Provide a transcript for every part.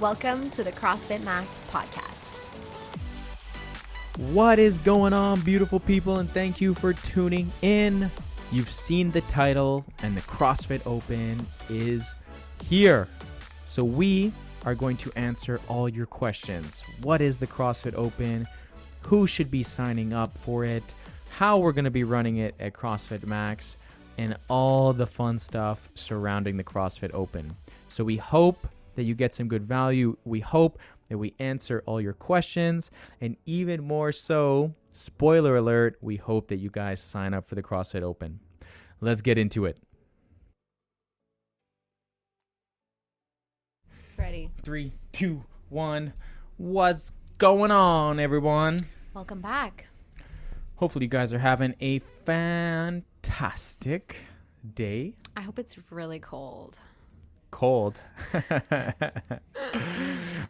Welcome to the CrossFit Max podcast. What is going on, beautiful people, and thank you for tuning in. You've seen the title, and the CrossFit Open is here. So we are going to answer all your questions. What is the CrossFit Open? Who should be signing up for it? How we're going to be running it at CrossFit Max, and all the fun stuff surrounding the CrossFit Open. So we hope that you get some good value. We hope that we answer all your questions, and even more so, spoiler alert, we hope that you guys sign up for the CrossFit Open. Let's get into it. Ready. 3, 2, 1. What's going on, everyone? Welcome back. Hopefully you guys are having a fantastic day. I hope it's really cold. Cold. I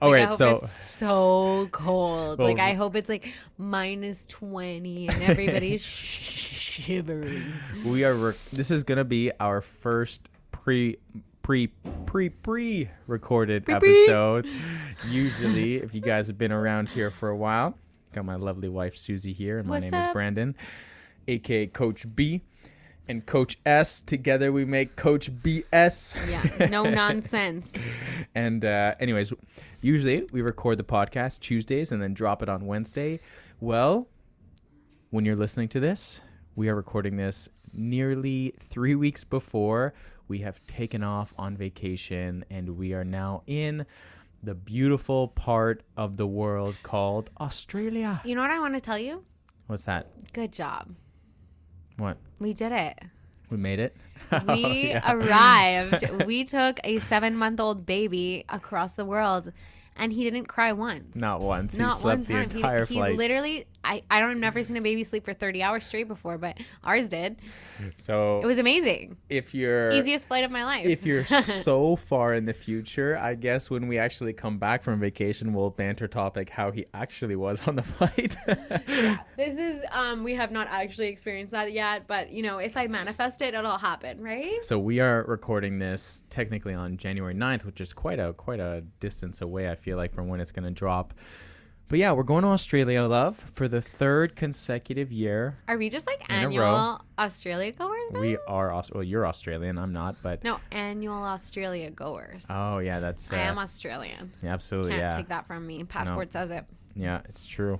right, hope so it's so cold. Well, I hope it's like minus 20 and everybody's shivering. This is gonna be our first pre-recorded episode. Usually, if you guys have been around here for a while, got my lovely wife Susie here, and my name is Brandon, aka Coach B. And Coach S. Together we make Coach BS. Yeah, no nonsense. And anyways, usually we record the podcast Tuesdays and then drop it on Wednesday. Well, when you're listening to this, we are recording this nearly 3 weeks before we have taken off on vacation, and we are now in the beautiful part of the world called Australia. You know what I want to tell you? What's that? Good job. What? We did it. We made it? We arrived. We took a 7-month-old baby across the world, and he didn't cry once. Not once. Not he slept one time. the entire flight. He literally, I've never seen a baby sleep for 30 hours straight before, but ours did. So it was amazing. Easiest flight of my life. If you're so far in the future, I guess when we actually come back from vacation, we'll banter topic how he actually was on the flight. Yeah, this is we have not actually experienced that yet, but if I manifest it, it'll happen, right? So we are recording this technically on January 9th, which is quite a distance away, I feel like, from when it's going to drop. But yeah, we're going to Australia, love, for the 3rd consecutive year. Are we just like annual Australia goers now? We are. Well, you're Australian. I'm not, but no, annual Australia goers. Oh yeah, that's. I am Australian. Yeah, absolutely. Can't take that from me. Passport says it. Yeah, it's true.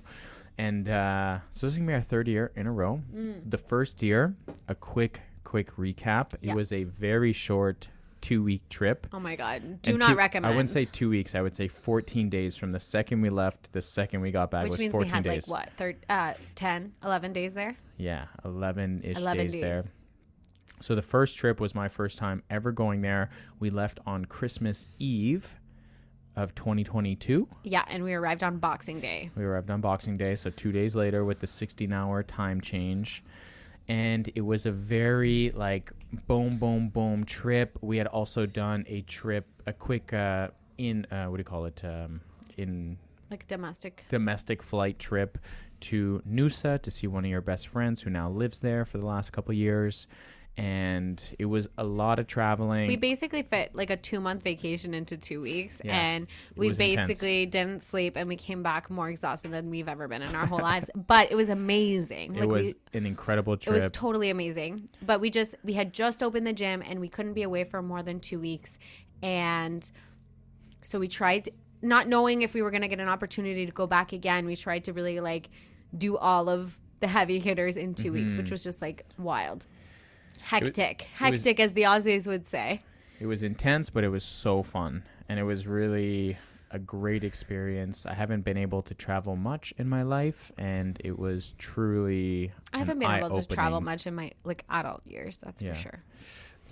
And so this is gonna be our 3rd year in a row. The first year, a quick recap. It was a very short 2-week trip. Oh my God. Do not recommend. I wouldn't say 2 weeks. I would say 14 days from the second we left to the second we got back. Which was means 14 we had days. 11 days there? Yeah, 11-ish 11 days there. So the first trip was my first time ever going there. We left on Christmas Eve of 2022. Yeah, and we arrived on Boxing Day. So 2 days later with the 16-hour time change. And it was a very boom trip. We had also done a quick domestic flight trip to Noosa to see one of your best friends who now lives there for the last couple of years. And it was a lot of traveling. We basically fit a 2-month vacation into 2 weeks, and we basically didn't sleep, and we came back more exhausted than we've ever been in our whole lives. But it was amazing. It was an incredible trip. It was totally amazing. But we had just opened the gym, and we couldn't be away for more than 2 weeks, and so we tried, not knowing if we were going to get an opportunity to go back again. We tried to really do all of the heavy hitters in 2 weeks, which was just wild. Hectic, as the Aussies would say. It was intense, but it was so fun, and it was really a great experience. I haven't been able to travel much in my life, and it was truly I haven't been able to travel much in my adult years, that's for sure.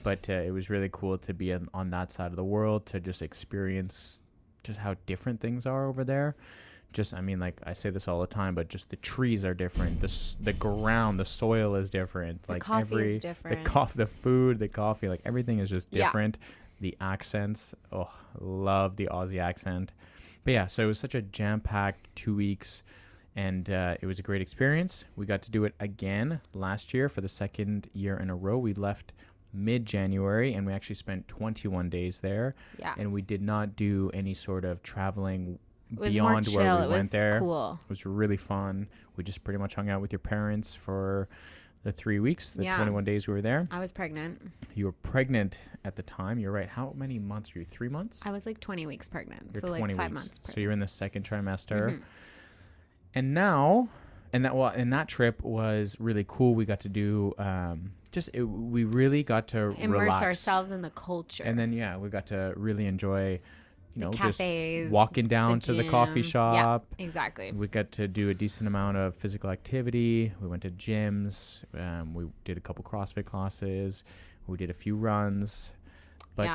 But it was really cool to be on that side of the world, to just experience just how different things are over there. I say this all the time, but just the trees are different. The ground, the soil is different. The coffee is different. The food, the coffee, everything is just different. Yeah. The accents, love the Aussie accent. But yeah, so it was such a jam-packed 2 weeks, and it was a great experience. We got to do it again last year for the 2nd year in a row. We left mid-January, and we actually spent 21 days there. Yeah. And we did not do any sort of traveling It was beyond more where chill. we It went was there. cool. It was really fun. We just pretty much hung out with your parents for the 3 weeks, the 21 days we were there. I was pregnant. You were pregnant at the time. You're right. How many months were you? 3 months? I was like 20 weeks pregnant. You're so 20 like 5 weeks. months pregnant. So you're in the second trimester. And now, and that trip was really cool. We got to do we really got to immerse relax ourselves in the culture. And then we got to really enjoy, cafes, just walking down to the coffee shop. Yeah, exactly. We got to do a decent amount of physical activity. We went to gyms. We did a couple CrossFit classes. We did a few runs. But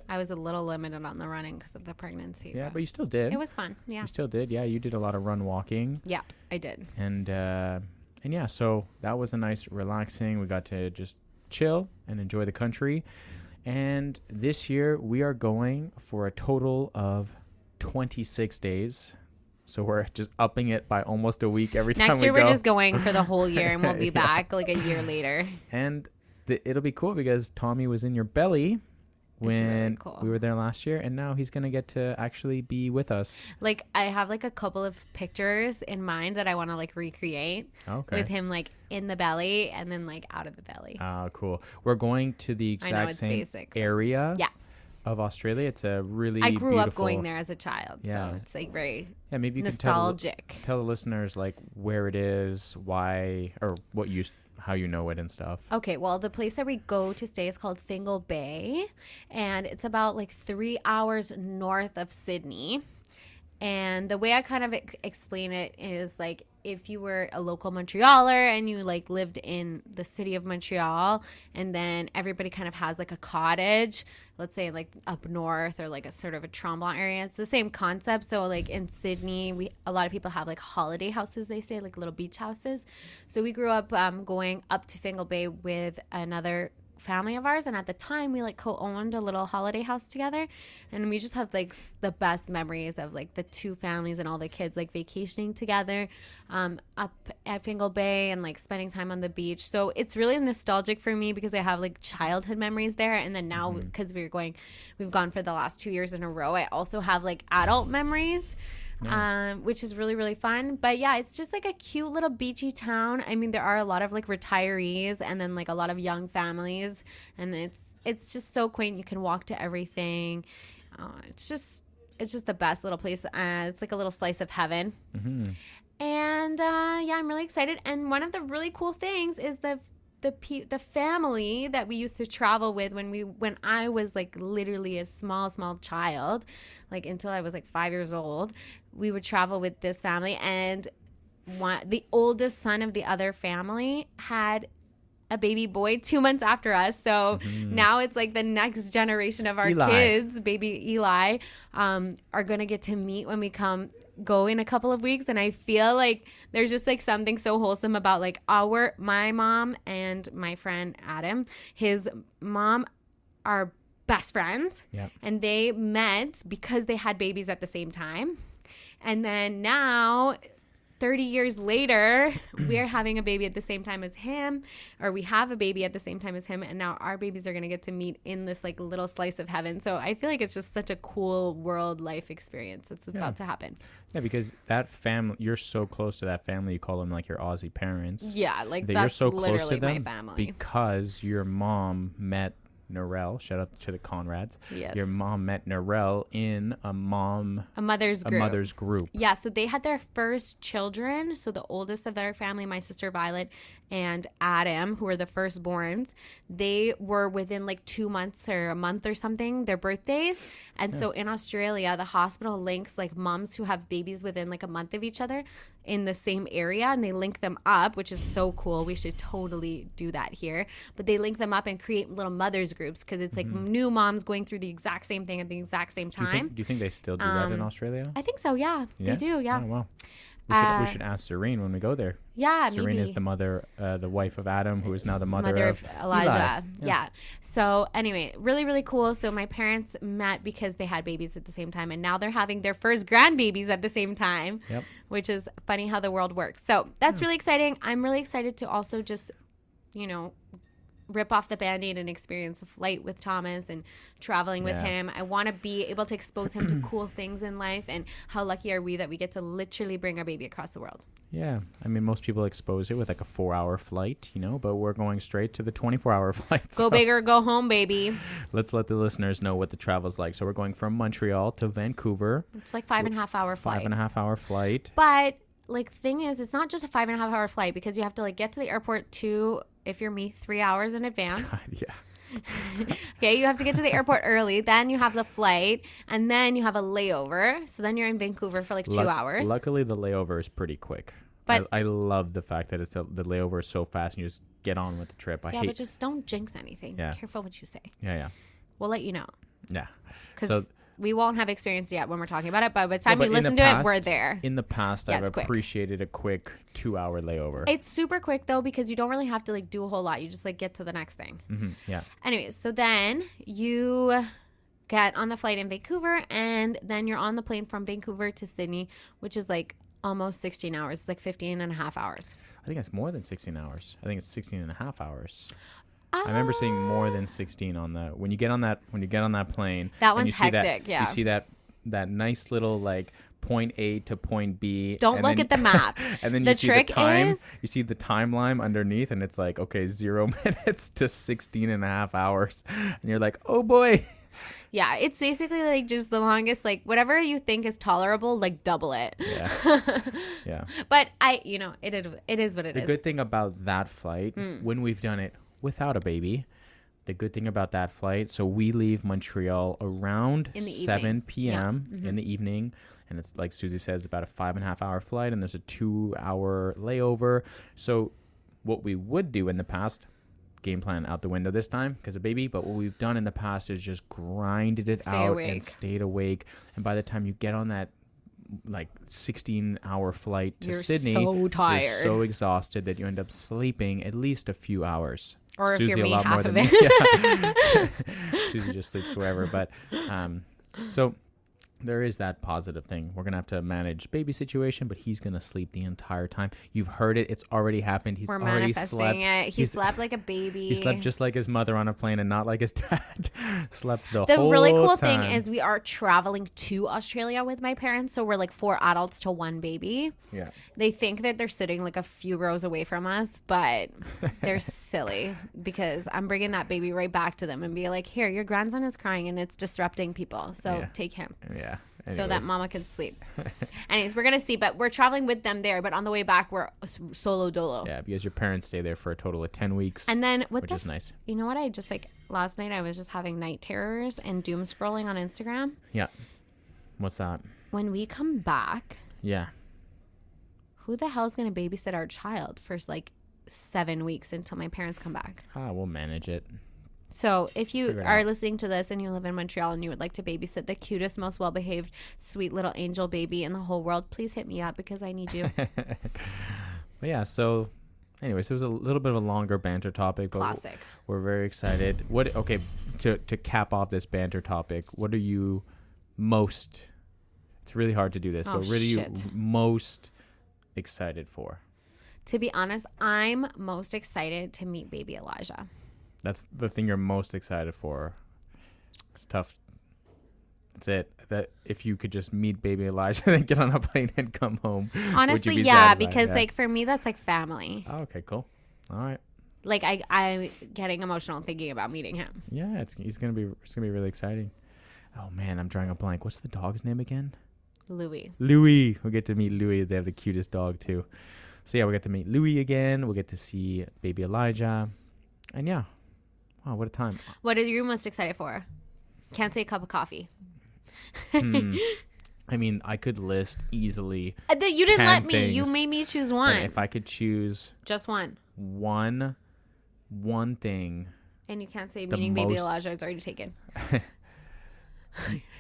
I was a little limited on the running because of the pregnancy. Yeah, but you still did. It was fun. Yeah, you still did. Yeah, you did a lot of run walking. Yeah, I did. And yeah, so that was a nice relaxing. We got to just chill and enjoy the country. And this year we are going for a total of 26 days. So we're just upping it by almost a week every time we go. Next year we're just going for the whole year, and we'll be back like a year later. And it'll be cool because Tommy was in your belly when really cool. we were there last year, and now he's going to get to actually be with us. Like, I have like a couple of pictures in mind that I want to like recreate with him like in the belly and then like out of the belly. Oh, cool. We're going to the exact same area of Australia. It's a really I grew beautiful, up going there as a child, so it's like very maybe you nostalgic. Can tell the listeners like where it is, why, or how you know it and stuff. Okay, well, the place that we go to stay is called Fingal Bay, and it's about like 3 hours north of Sydney. And the way I kind of explain it is like if you were a local Montrealer and you like lived in the city of Montreal, and then everybody kind of has like a cottage, let's say like up north or like a sort of a Tremblant area. It's the same concept. So like in Sydney, a lot of people have like holiday houses, they say, like little beach houses. So we grew up going up to Fingal Bay with another family of ours, and at the time we like co-owned a little holiday house together, and we just have like the best memories of like the two families and all the kids like vacationing together up at Fingal Bay and like spending time on the beach. So it's really nostalgic for me because I have like childhood memories there, and then now because we've gone for the last 2 years in a row, I also have like adult memories. Which is really, really fun. But yeah, it's just like a cute little beachy town. I mean, there are a lot of like retirees and then like a lot of young families, and it's just so quaint. You can walk to everything. It's just the best little place. It's like a little slice of heaven. And yeah, I'm really excited. And one of the really cool things is the family that we used to travel with when I was like literally a small child, like until I was like 5 years old, we would travel with this family, and the oldest son of the other family had a baby boy 2 months after us. So now it's like the next generation of our kids, baby Eli, are going to get to meet when we go in a couple of weeks. And I feel like there's just like something so wholesome about like my mom and my friend Adam, his mom, are best friends. Yep. And they met because they had babies at the same time. And then now 30 years later, we're having a baby at the same time as him, or we have a baby at the same time as him, and now our babies are going to get to meet in this like little slice of heaven. So I feel like it's just such a cool world life experience that's about to happen. Yeah, because that family, you're so close to that family, you call them like your Aussie parents. Yeah, like that's you're so literally close to them my family. Because your mom met Narelle, shout out to the Conrads. Yes. Your mom met Narelle in a mother's group. Yeah, so they had their first children. So the oldest of their family, my sister Violet and Adam, who were the firstborns, they were within like 2 months or a month or something, their birthdays. And so in Australia, the hospital links like moms who have babies within like a month of each other in the same area, and they link them up, which is so cool. We should totally do that here. But they link them up and create little mothers groups because it's like new moms going through the exact same thing at the exact same time. Do you think they still do that in Australia? I think so, yeah. They do, yeah. Oh, wow. We should ask Serene when we go there. Yeah, Serene maybe. is the mother, the wife of Adam, who is now the mother of Elijah. Eli. Yeah. So anyway, really, really cool. So my parents met because they had babies at the same time, and now they're having their first grandbabies at the same time, which is funny how the world works. So that's really exciting. I'm really excited to also just, rip off the Band-Aid and experience a flight with Thomas and traveling with him. I want to be able to expose him to cool things in life. And how lucky are we that we get to literally bring our baby across the world? Yeah. I mean, most people expose it with like a 4-hour flight, you know, but we're going straight to the 24-hour flight. Go big or go home, baby. Let's let the listeners know what the travel's like. So we're going from Montreal to Vancouver. It's like 5.5-hour flight. 5.5-hour flight. But like thing is, it's not just a 5.5-hour flight because you have to like get to the airport if you're me, 3 hours in advance. God, yeah. Okay, you have to get to the airport early. Then you have the flight, and then you have a layover. So then you're in Vancouver for like 2 hours. Luckily, the layover is pretty quick. But I love the fact that the layover is so fast and you just get on with the trip. But just don't jinx anything. Yeah. Careful what you say. Yeah. We'll let you know. Yeah. Because we won't have experience yet when we're talking about it, but by the time you listen to it, we're there. In the past, I've appreciated a quick 2-hour layover. It's super quick, though, because you don't really have to, like, do a whole lot. You just, like, get to the next thing. Mm-hmm. Yeah. Anyways, so then you get on the flight in Vancouver, and then you're on the plane from Vancouver to Sydney, which is, like, almost 16 hours. It's, like, 15 and a half hours. I think it's more than 16 hours. I think it's 16 and a half hours. I remember seeing more than 16 on when you get on that plane. That one's hectic. You see that nice little like point A to point B. Don't look at the map. And then you see the time. You see the timeline underneath, and it's like 0 minutes to 16 and a half hours, and you're like, oh boy. Yeah, it's basically like just the longest, like whatever you think is tolerable, like double it. Yeah. But it is what it is. The good thing about that flight, when we've done it without a baby, the good thing about that flight, so we leave Montreal around 7 p.m. in the evening, and it's like Susie says, about a 5.5-hour flight, and there's a 2-hour layover. So what we would do in the past, game plan out the window this time because of baby, but what we've done in the past is just grinded it out and stayed awake, and by the time you get on that like 16-hour flight to Sydney, so tired, you're so exhausted that you end up sleeping at least a few hours. Or Susie, if you're me, a lot half more of than it. Susie just sleeps wherever. But so there is that positive thing. We're going to have to manage baby situation, but he's going to sleep the entire time. You've heard it. It's already happened. We're already manifesting it. He slept like a baby. He slept just like his mother on a plane and not like his dad. Slept the whole The really cool time. thing is we are traveling to Australia with my parents. So we're like 4 adults to 1 baby. Yeah. They think that they're sitting like a few rows away from us, but they're silly because I'm bringing that baby right back to them and be like, here, your grandson is crying and it's disrupting people. So take him. Yeah. Anyways. So that mama can sleep. Anyways, we're going to see, but we're traveling with them there. But on the way back, we're solo dolo. Yeah, because your parents stay there for a total of 10 weeks. And then which is nice. You know what? I just last night I was just having night terrors and doom scrolling on Instagram. Yeah. What's that? When we come back. Yeah. Who the hell is going to babysit our child for like 7 weeks until my parents come back? We'll manage it. So if you are listening to this and you live in Montreal and you would like to babysit the cutest, most well-behaved, sweet little angel baby in the whole world, please hit me up because I need you. But yeah, so anyways, it was a little bit of a longer banter topic. But Classic. We're very excited. To cap off this banter topic, what are you most, it's really hard to do this, but what are you most excited for? To be honest, I'm most excited to meet baby Elijah. That's the thing you're most excited for. It's tough. That's it. That if you could just meet baby Elijah and then get on a plane and come home. Honestly, yeah, because like for me, that's like family. Oh, okay, cool. All right. Like I'm getting emotional thinking about meeting him. Yeah, it's gonna be really exciting. Oh man, I'm drawing a blank. What's the dog's name again? Louis. We get to meet Louis. They have the cutest dog too. So yeah, we get to meet Louis again. We'll get to see baby Elijah, and yeah. Wow, what a time. What are you most excited for? Can't say a cup of coffee. I mean, I could list easily. You didn't let me. Things, you made me choose one. If I could choose just one thing. And you can't say meeting baby Elijah is already taken.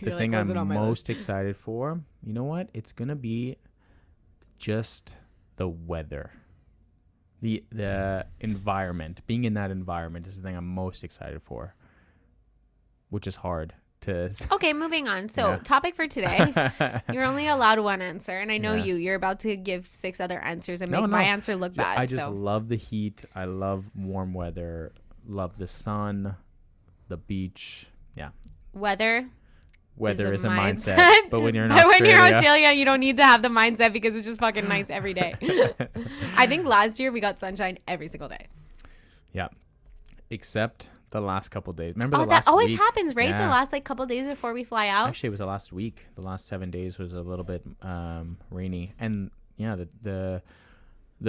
The thing I'm most excited for, you know what? It's going to be just the weather. The environment, being in that environment is the thing I'm most excited for, which is hard to. Okay, moving on. So topic for today, you're only allowed one answer. And I know you're about to give 6 other answers and make my answer look bad. I just love the heat. I love warm weather. love the sun, the beach. Yeah. Weather Is a mindset. But when you're in Australia, you don't need to have the mindset because it's just fucking nice every day. I think last year we got sunshine every single day. Yeah. Except the last couple days. Remember the that last always week? happens, right? Yeah. The last like couple days before we fly out. Actually, it was the last week. The last 7 days was a little bit rainy. And yeah, the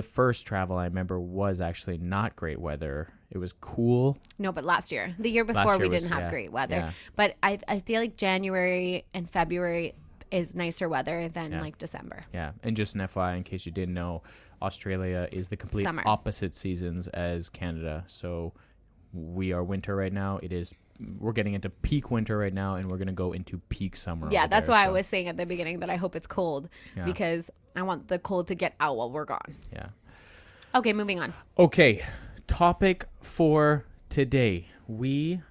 first travel I remember was actually not great weather. It was cool. No, but the year before, we didn't have yeah, great weather. yeah. But I feel like January and February is nicer weather than like December. Yeah. And just an FYI, in case you didn't know, Australia is the complete Summer. opposite seasons as Canada. So we are winter right now. We're getting into peak winter right now, and we're going to go into peak summer. Yeah, that's there, why I was saying at the beginning that I hope it's cold because I want the cold to get out while we're gone. Yeah. Okay, moving on. Okay. Topic for today. We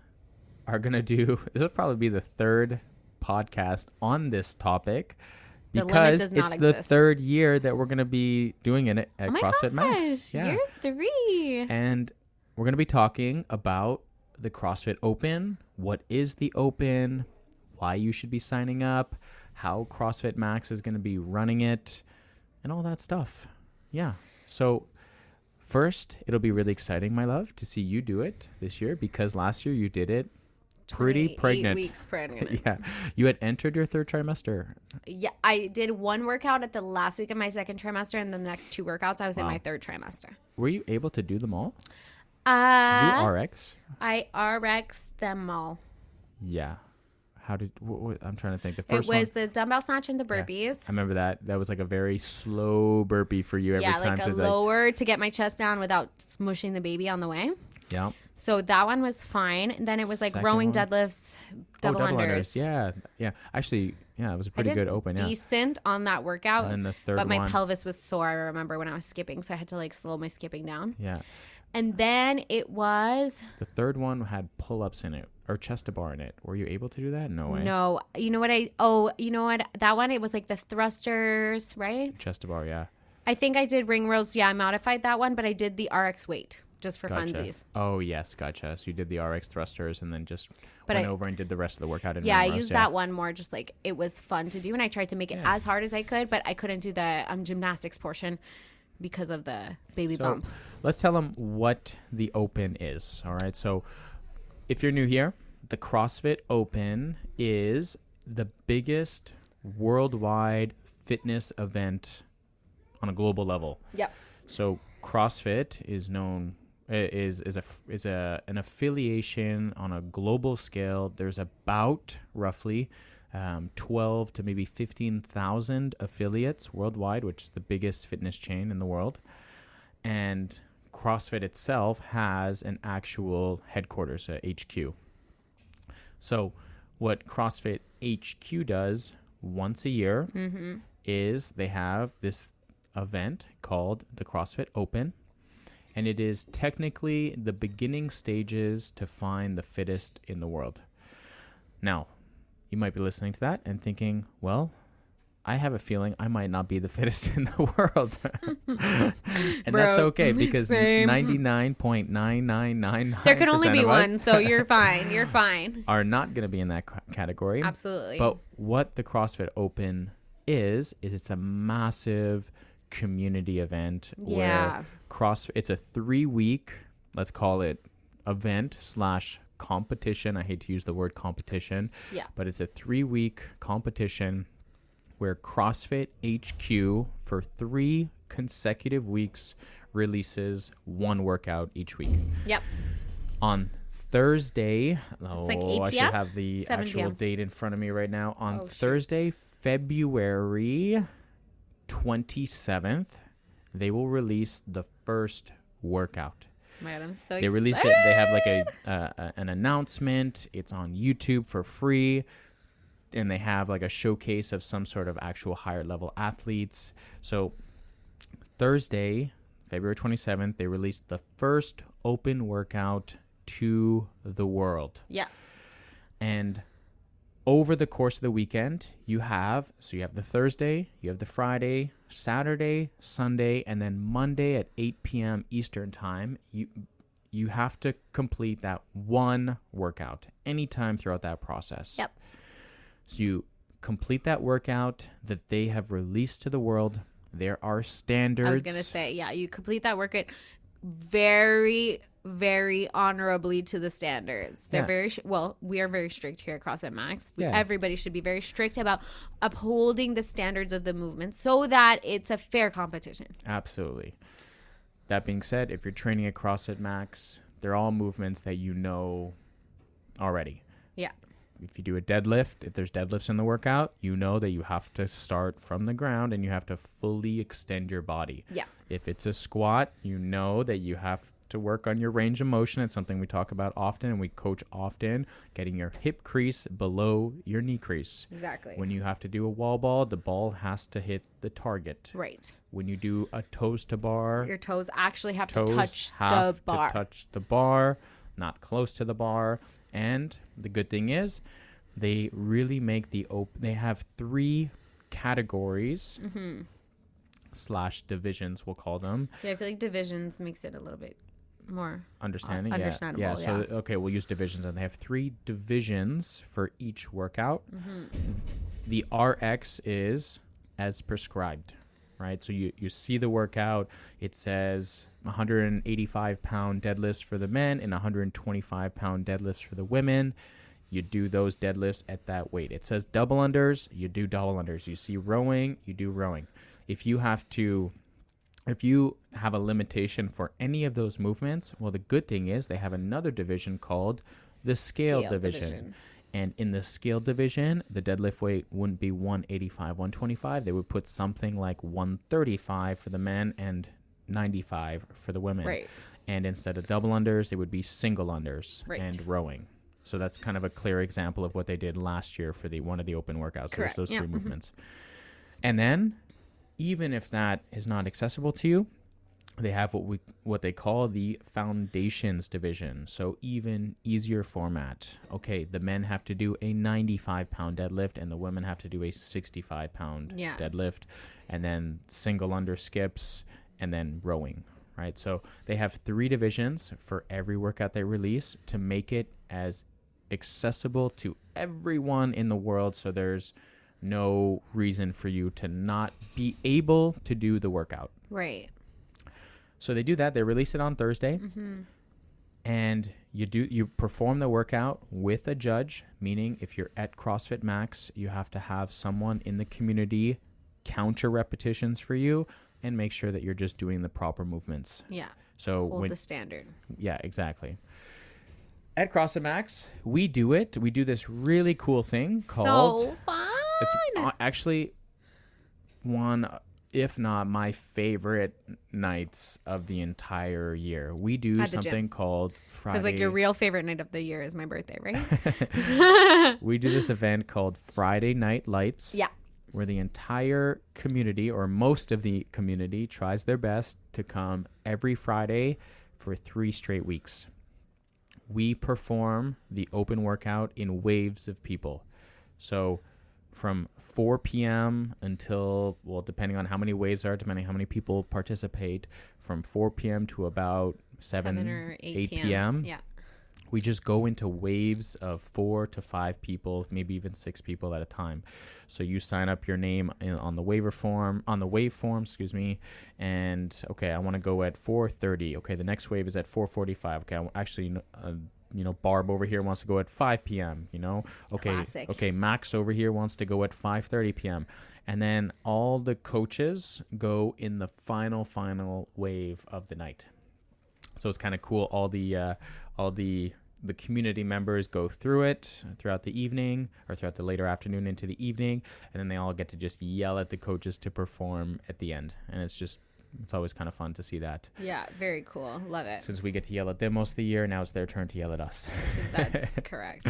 are going to this will probably be the third podcast on this topic because it's the third year that we're going to be doing it at CrossFit Max. Yeah. Year 3. And we're going to be talking about the CrossFit Open. What is the Open? Why you should be signing up? How CrossFit Max is going to be running it? And all that stuff. Yeah. So first, it'll be really exciting, my love, to see you do it this year because last year you did it pretty pregnant. 8 weeks pregnant. Yeah. You had entered your third trimester. Yeah, I did one workout at the last week of my second trimester, and the next 2 workouts I was in my third trimester. Were you able to do them all? Did you RX? I RX them all. Yeah. How did I'm trying to think. The first one was the dumbbell snatch and the burpees. Yeah, I remember that. That was like a very slow burpee for you every time. Yeah, like a lower to get my chest down without smushing the baby on the way. Yeah. So that one was fine. And then it was like rowing deadlifts, double unders. Yeah. Yeah. Actually, yeah, it was a pretty good open. Yeah. Decent on that workout. And then the third one. But my pelvis was sore, I remember, when I was skipping. So I had to like slow my skipping down. Yeah. And then it was... The third one had pull-ups in it or chest to bar in it. Were you able to do that? No way. No. You know what? That one, it was like the thrusters, right? Chest to bar, yeah. I think I did ring rows. Yeah, I modified that one, but I did the RX weight just for funsies. Oh, yes. Gotcha. So you did the RX thrusters and then just went over and did the rest of the workout in I used that one more just like it was fun to do. And I tried to make it as hard as I could, but I couldn't do the gymnastics portion because of the baby bump. Let's tell them what the Open is. All right. So if you're new here, the CrossFit Open is the biggest worldwide fitness event on a global level. Yep. So CrossFit is known is an affiliation on a global scale. There's about roughly 12 to maybe 15,000 affiliates worldwide, which is the biggest fitness chain in the world. And CrossFit itself has an actual headquarters, a HQ. So what CrossFit HQ does once a year is they have this event called the CrossFit Open. And it is technically the beginning stages to find the fittest in the world. Now, you might be listening to that and thinking, well, I have a feeling I might not be the fittest in the world. And that's okay because 99.9999% there can only be one, so you're fine. You're fine. Are not going to be in that category. Absolutely. But what the CrossFit Open is it's a massive community event where it's a 3-week, let's call it event / competition. I hate to use the word competition, but it's a 3-week competition where CrossFit HQ for 3 consecutive weeks releases 1 workout each week. Yep. On Thursday, like 8 I should have the actual date in front of me right now. On Thursday, February 27th, they will release the first workout. Oh my God, I'm so excited. They release it. They have like an announcement. It's on YouTube for free. And they have like a showcase of some sort of actual higher level athletes. So Thursday, February 27th, they released the first open workout to the world. Yeah. And over the course of the weekend, you have the Thursday, you have the Friday, Saturday, Sunday, and then Monday at 8 p.m. Eastern time. You you have to complete that one workout anytime throughout that process. Yep. So you complete that workout that they have released to the world. There are standards. I was going to say, yeah, you complete that workout very, very honorably to the standards. They're very, we are very strict here at CrossFit Max. Everybody should be very strict about upholding the standards of the movement so that it's a fair competition. Absolutely. That being said, if you're training at CrossFit Max, they're all movements that you know already. Yeah. If you do a deadlift, if there's deadlifts in the workout, you know that you have to start from the ground and you have to fully extend your body. Yeah. If it's a squat, you know that you have to work on your range of motion. It's something we talk about often and we coach often, getting your hip crease below your knee crease. Exactly. When you have to do a wall ball, the ball has to hit the target. Right. When you do a toes to bar, your toes actually have to touch the bar, not close to the bar. And the good thing is they really make they have 3 categories / divisions, we'll call them. Yeah, I feel like divisions makes it a little bit more understandable. Yeah. So, okay, we'll use divisions. And they have 3 divisions for each workout. The RX is as prescribed, right? So you see the workout. It says 185-pound deadlifts for the men and 125-pound deadlifts for the women. You do those deadlifts at that weight. It says double unders, you do double unders. You see rowing, you do rowing. If you have a limitation for any of those movements, well, the good thing is they have another division called the scale division. And in the scale division, the deadlift weight wouldn't be 185, 125. They would put something like 135 for the men and 95 for the women. Right. And instead of double unders, it would be single unders and rowing. So that's kind of a clear example of what they did last year for one of the open workouts. Correct. There's those 3 movements. And then, even if that is not accessible to you, they have what they call the foundations division. So even easier format. Okay, the men have to do a 95-pound deadlift and the women have to do a 65-pound deadlift, and then single under skips, and then rowing, right? So they have 3 divisions for every workout they release to make it as accessible to everyone in the world, so there's no reason for you to not be able to do the workout. Right. So they do that. They release it on Thursday, and you perform the workout with a judge, meaning if you're at CrossFit Max, you have to have someone in the community count your repetitions for you and make sure that you're just doing the proper movements. Yeah. So hold the standard. Yeah, exactly. At CrossFit Max, we do it. We do this really cool thing called... So fun! It's actually one, if not my favorite nights of the entire year. We do something called Friday... Because like your real favorite night of the year is my birthday, right? We do this event called Friday Night Lights. Yeah. Where the entire community, or most of the community, tries their best to come every Friday for 3 straight weeks. We perform the open workout in waves of people. So from 4 p.m. until, well, depending on how many waves are, depending on how many people participate, from 4 p.m. to about 7 or 8 p.m. Yeah. We just go into waves of 4 to 5 people, maybe even 6 people at a time. So you sign up your name on the wave form, and okay, I want to go at 4:30. Okay, the next wave is at 4:45. Okay, actually, Barb over here wants to go at 5 p.m. Okay, Classic. Okay, Max over here wants to go at 5:30 p.m. And then all the coaches go in the final wave of the night. So it's kind of cool. All the community members go through it throughout the evening or throughout the later afternoon into the evening, and then they all get to just yell at the coaches to perform at the end. And it's always kind of fun to see that. Yeah, very cool. Love it. Since we get to yell at them most of the year, now it's their turn to yell at us. That's correct.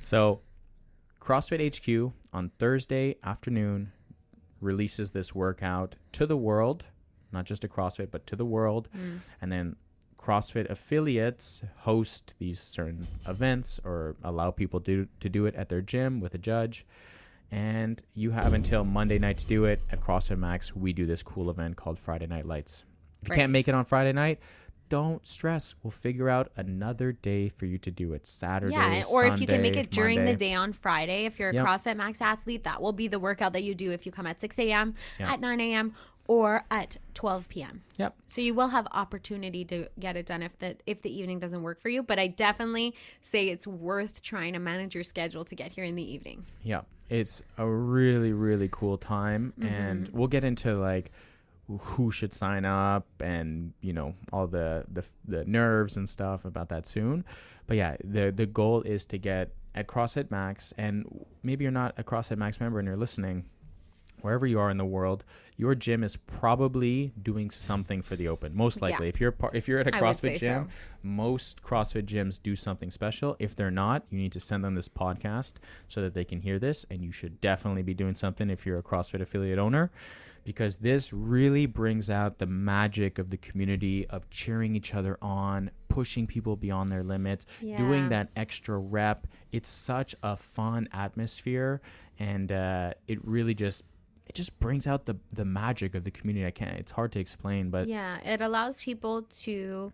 So CrossFit HQ on Thursday afternoon releases this workout to the world, not just to CrossFit, but to the world. And then CrossFit affiliates host these certain events or allow people to do it at their gym with a judge. And you have until Monday night to do it. At CrossFit Max, we do this cool event called Friday Night Lights. If you can't make it on Friday night, don't stress. We'll figure out another day for you to do it. Saturday, or Sunday, if you can make it during Monday. the day on Friday, if you're a CrossFit Max athlete, that will be the workout that you do if you come at 6 a.m., at 9 a.m., or at 12 p.m. Yep. So you will have opportunity to get it done if the evening doesn't work for you. But I definitely say it's worth trying to manage your schedule to get here in the evening. Yeah. It's a really, really cool time. And we'll get into like who should sign up and, you know, all the nerves and stuff about that soon. But yeah, the goal is to get at CrossFit Max. And maybe you're not a CrossFit Max member and you're listening. Wherever you are in the world, your gym is probably doing something for the Open. Most likely, if you're at a CrossFit gym, most CrossFit gyms do something special. If they're not, you need to send them this podcast so that they can hear this. And you should definitely be doing something if you're a CrossFit affiliate owner, because this really brings out the magic of the community, of cheering each other on, pushing people beyond their limits, doing that extra rep. It's such a fun atmosphere, and it really just brings out the magic of the community. It's hard to explain, but it allows people to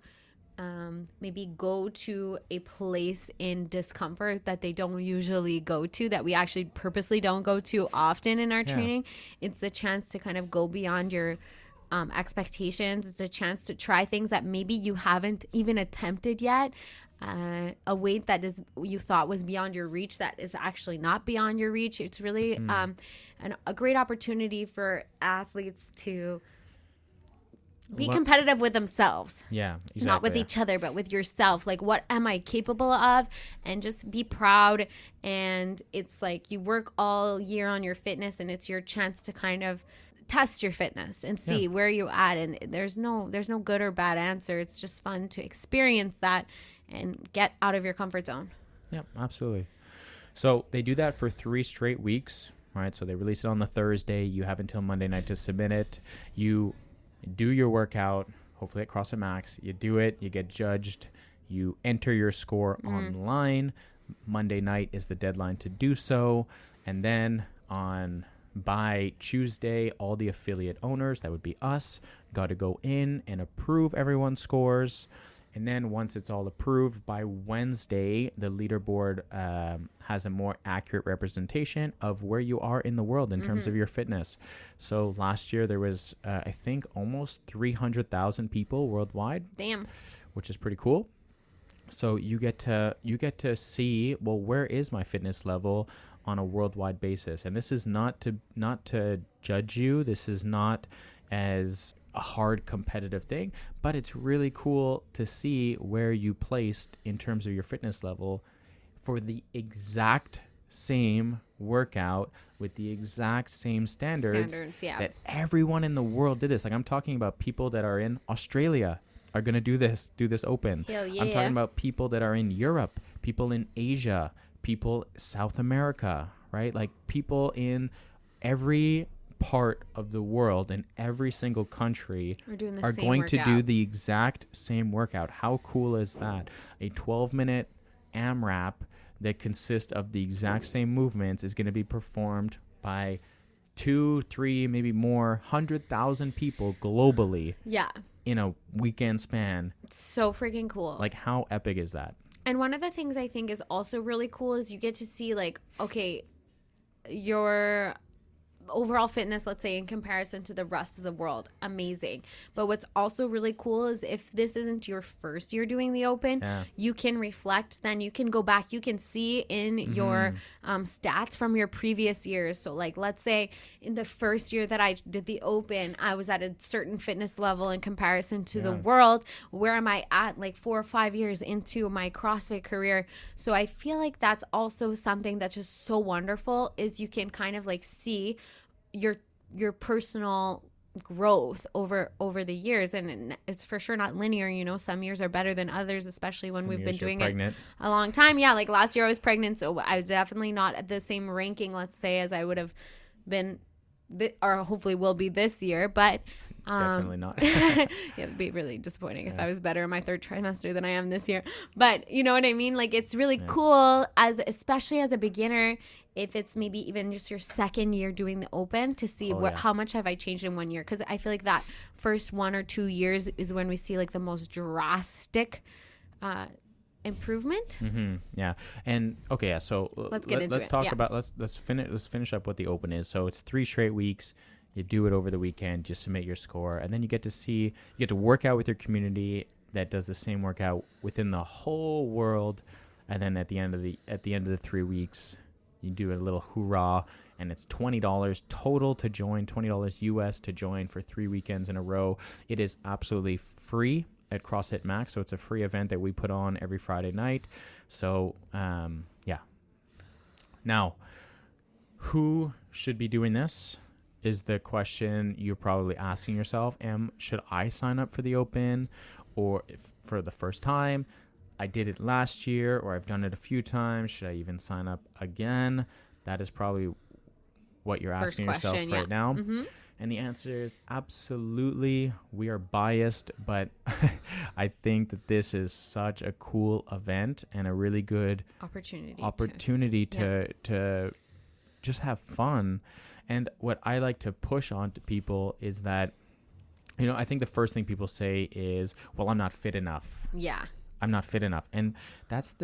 maybe go to a place in discomfort that they don't usually go to, that we actually purposely don't go to often in our training. It's the chance to kind of go beyond your expectations. It's a chance to try things that maybe you haven't even attempted yet. A weight that you thought was beyond your reach that is actually not beyond your reach. It's really a great opportunity for athletes to be competitive with themselves. Yeah, exactly. Not with each other, but with yourself. Like, what am I capable of? And just be proud. And it's like you work all year on your fitness, and it's your chance to kind of test your fitness and see where you're at. And there's no good or bad answer. It's just fun to experience that and get out of your comfort zone. Yeah, absolutely. So they do that for 3 straight weeks, right? So they release it on the Thursday. You have until Monday night to submit it. You do your workout, hopefully at CrossFit Max. You do it, you get judged, you enter your score online. Monday night is the deadline to do so. And then by Tuesday, all the affiliate owners, that would be us, got to go in and approve everyone's scores. And then once it's all approved, by Wednesday, the leaderboard has a more accurate representation of where you are in the world in terms of your fitness. So last year there was, I think, almost 300,000 people worldwide. Damn. Which is pretty cool. So you get to see, well, where is my fitness level on a worldwide basis? And this is not to judge you. This is not as a hard competitive thing, but it's really cool to see where you placed in terms of your fitness level for the exact same workout with the exact same standards that everyone in the world did this. Like, I'm talking about people that are in Australia are going to do this Open. Hell yeah. I'm talking about people that are in Europe, people in Asia, people South America, right? Like, people in every part of the world in every single country are going to do the exact same workout. How cool is that? A 12-minute AMRAP that consists of the exact same movements is going to be performed by 2, 3, maybe more, 100,000 people globally. Yeah. In a weekend span. So freaking cool. Like, how epic is that? And one of the things I think is also really cool is you get to see, like, okay, your overall fitness, let's say, in comparison to the rest of the world, amazing. But what's also really cool is if this isn't your first year doing the Open, you can reflect, then you can go back, you can see in your stats from your previous years. So, like, let's say in the first year that I did the Open, I was at a certain fitness level in comparison to the world. Where am I at, like, 4 or 5 years into my CrossFit career? So I feel like that's also something that's just so wonderful, is you can kind of, like, see your personal growth over the years. And it's for sure not linear. You know, some years are better than others, especially when we've been doing it a long time. Yeah, like last year I was pregnant, so I was definitely not at the same ranking, let's say, as I would have been or hopefully will be this year. But Definitely not. Yeah, it'd be really disappointing if I was better in my third trimester than I am this year. But you know what I mean? Like, it's really cool, especially as a beginner, if it's maybe even just your second year doing the Open, to see how much have I changed in 1 year. Because I feel like that first 1 or 2 years is when we see like the most drastic improvement. Yeah. And okay, yeah, so let's get into let's it. talk about let's finish up what the Open is. So it's 3 straight weeks. You do it over the weekend, you submit your score, and then you get to work out with your community that does the same workout within the whole world. And then at the end of the 3 weeks, you do a little hoorah, and it's $20 total to join, $20 US to join for 3 weekends in a row. It is absolutely free at CrossFit Max, so it's a free event that we put on every Friday night. So yeah. Now, who should be doing this is the question you're probably asking yourself. Should I sign up for the Open, or for the first time? I did it last year, or I've done it a few times. Should I even sign up again? That is probably what you're asking yourself right now. And the answer is absolutely. We are biased, but I think that this is such a cool event and a really good opportunity to just have fun. And what I like to push on to people is that, I think the first thing people say is, well, I'm not fit enough. Yeah. I'm not fit enough. And that's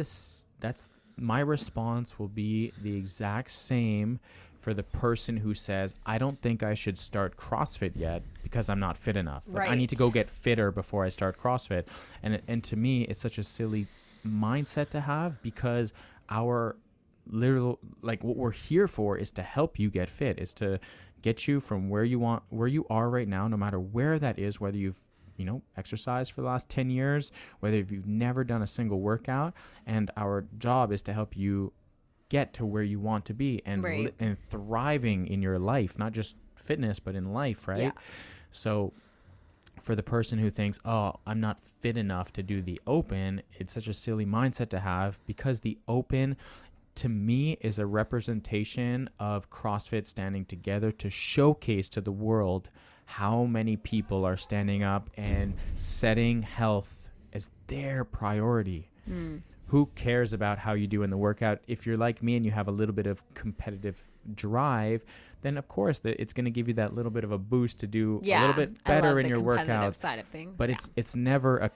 my response will be the exact same for the person who says, I don't think I should start CrossFit yet because I'm not fit enough. Like, I need to go get fitter before I start CrossFit. And to me, it's such a silly mindset to have, because our literal, like, what we're here for is to help you get fit, is to get you from where you are right now, no matter where that is, whether you've exercised for the last 10 years, whether you've never done a single workout. And our job is to help you get to where you want to be and and thriving in your life, not just fitness, but in life, right? Yeah. So for the person who thinks, oh, I'm not fit enough to do the Open, it's such a silly mindset to have, because the Open, to me, is a representation of CrossFit standing together to showcase to the world how many people are standing up and setting health as their priority. Who cares about how you do in the workout? If you're like me and you have a little bit of competitive drive, then of course it's going to give you that little bit of a boost to do a little bit better in your workout. Side of things, but it's never a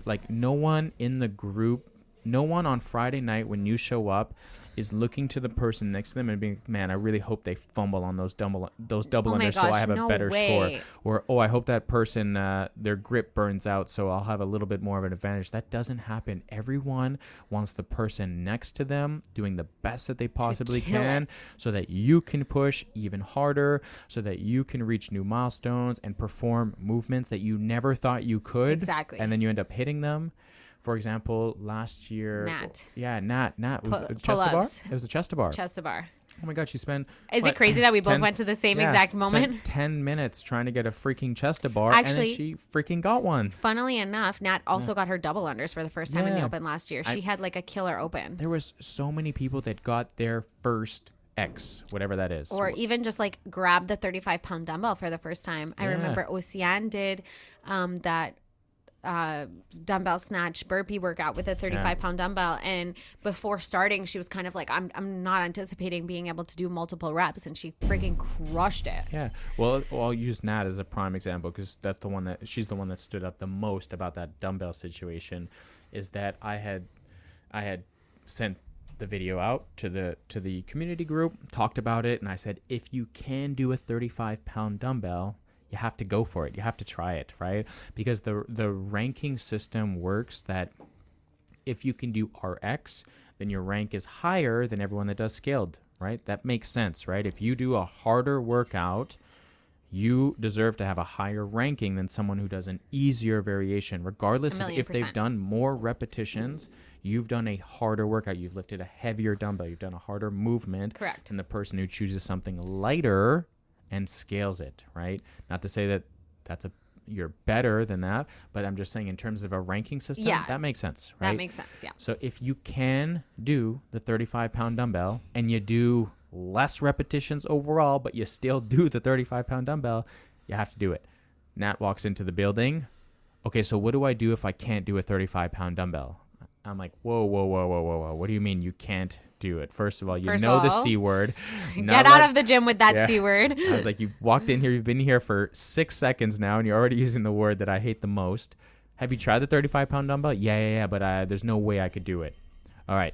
like, no one in the group, no one on Friday night when you show up is looking to the person next to them and being, man, I really hope they fumble on those double unders so I have a better score. Or, oh, I hope that person, their grip burns out so I'll have a little bit more of an advantage. That doesn't happen. Everyone wants the person next to them doing the best that they possibly can so that you can push even harder, so that you can reach new milestones and perform movements that you never thought you could. Exactly. And then you end up hitting them. For example, last year, Nat. It was a chest to bar. It was a chest to bar. Oh my God, she spent. Is it crazy that we both went to the same exact moment? Spent 10 minutes trying to get a freaking chest to bar, and then she freaking got one. Funnily enough, Nat also got her double unders for the first time in the Open last year. She had like a killer Open. There was so many people that got their first X, whatever that is, or even just like grabbed the 35-pound dumbbell for the first time. I remember Ocean did that dumbbell snatch burpee workout with a 35-pound dumbbell, and before starting she was kind of like, I'm not anticipating being able to do multiple reps, and she freaking crushed it. Well, I'll use Nat as a prime example, because she's the one that stood out the most about that dumbbell situation. Is that I had sent the video out to the community group, talked about it, and I said, if you can do a 35-pound dumbbell, you have to go for it. You have to try it, right? Because the ranking system works that if you can do RX, then your rank is higher than everyone that does scaled, right? That makes sense, right? If you do a harder workout, you deserve to have a higher ranking than someone who does an easier variation, regardless of if they've done more repetitions. You've done a harder workout. You've lifted a heavier dumbbell. You've done a harder movement. Correct. And the person who chooses something lighter and scales it, right? Not to say that you're better than that, but I'm just saying in terms of a ranking system, that makes sense, right? That makes sense, yeah. So if you can do the 35-pound dumbbell and you do less repetitions overall, but you still do the 35-pound dumbbell, you have to do it. Nat walks into the building. Okay, so what do I do if I can't do a 35-pound dumbbell? I'm like, whoa. What do you mean you can't do it? First of all, the C word. Get out of the gym with that C word. I was like, you've walked in here, you've been here for 6 seconds now, and you're already using the word that I hate the most. Have you tried the 35-pound dumbbell? Yeah, but there's no way I could do it. All right,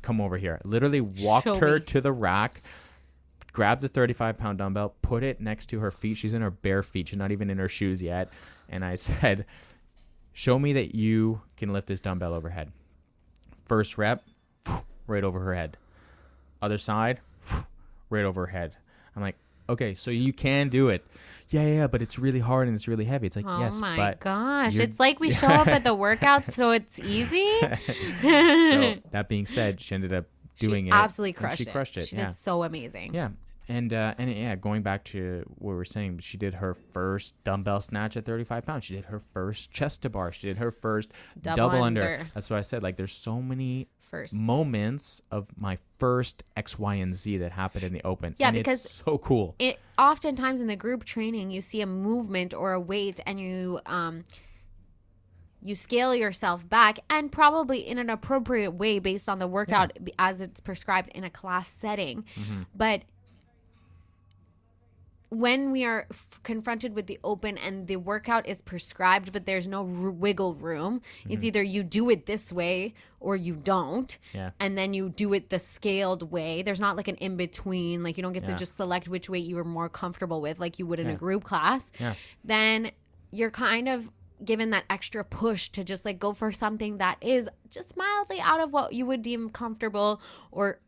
come over here. Literally walked her to the rack, grabbed the 35-pound dumbbell, put it next to her feet. She's in her bare feet. She's not even in her shoes yet. And I said, show me that you can lift this dumbbell overhead. First rep, right over her head. Other side, right over her head. I'm like, okay, so you can do it. Yeah, but it's really hard and it's really heavy. It's like, yes, but... Oh my gosh. It's like we show up at the workout so it's easy. So that being said, she ended up doing it. Absolutely crushed it. She crushed it. She did so amazing. Yeah. And yeah, going back to what we were saying, she did her first dumbbell snatch at 35 pounds. She did her first chest to bar. She did her first double under. That's what I said. Like, there's so many moments of my first X, Y, and Z that happened in the open. Yeah, and because it's so cool. It oftentimes in the group training, you see a movement or a weight, and you scale yourself back, and probably in an appropriate way based on the workout as it's prescribed in a class setting. Mm-hmm. But when we are confronted with the open and the workout is prescribed, but there's no wiggle room, it's either you do it this way or you don't. Yeah. And then you do it the scaled way. There's not like an in-between. Like, you don't get to just select which weight you are more comfortable with like you would in a group class. Yeah. Then you're kind of given that extra push to just like go for something that is just mildly out of what you would deem comfortable or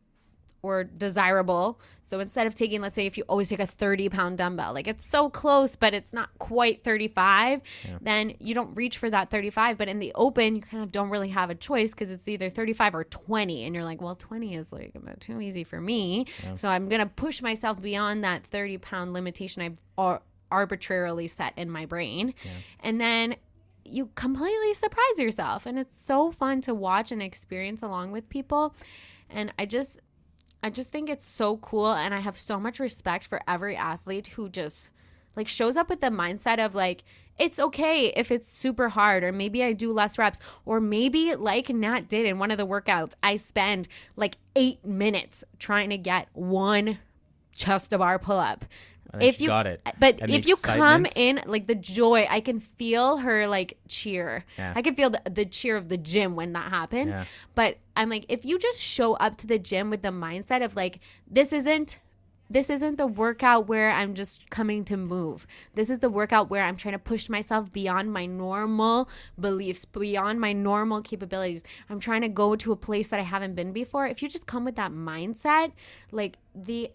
desirable. So instead of taking, let's say if you always take a 30-pound dumbbell, like it's so close, but it's not quite 35, then you don't reach for that 35. But in the open, you kind of don't really have a choice because it's either 35 or 20. And you're like, well, 20 is like too easy for me. Yeah. So I'm going to push myself beyond that 30-pound limitation I've arbitrarily set in my brain. Yeah. And then you completely surprise yourself. And it's so fun to watch and experience along with people. And I just think it's so cool, and I have so much respect for every athlete who just like shows up with the mindset of like, it's okay if it's super hard, or maybe I do less reps, or maybe like Nat did in one of the workouts, I spend like 8 minutes trying to get one chest to bar pull up. If you got it, but and if you come in like the joy, I can feel her like cheer. Yeah. I can feel the cheer of the gym when that happened. Yeah. But I'm like, if you just show up to the gym with the mindset of like, this isn't the workout where I'm just coming to move. This is the workout where I'm trying to push myself beyond my normal beliefs, beyond my normal capabilities. I'm trying to go to a place that I haven't been before. If you just come with that mindset, like the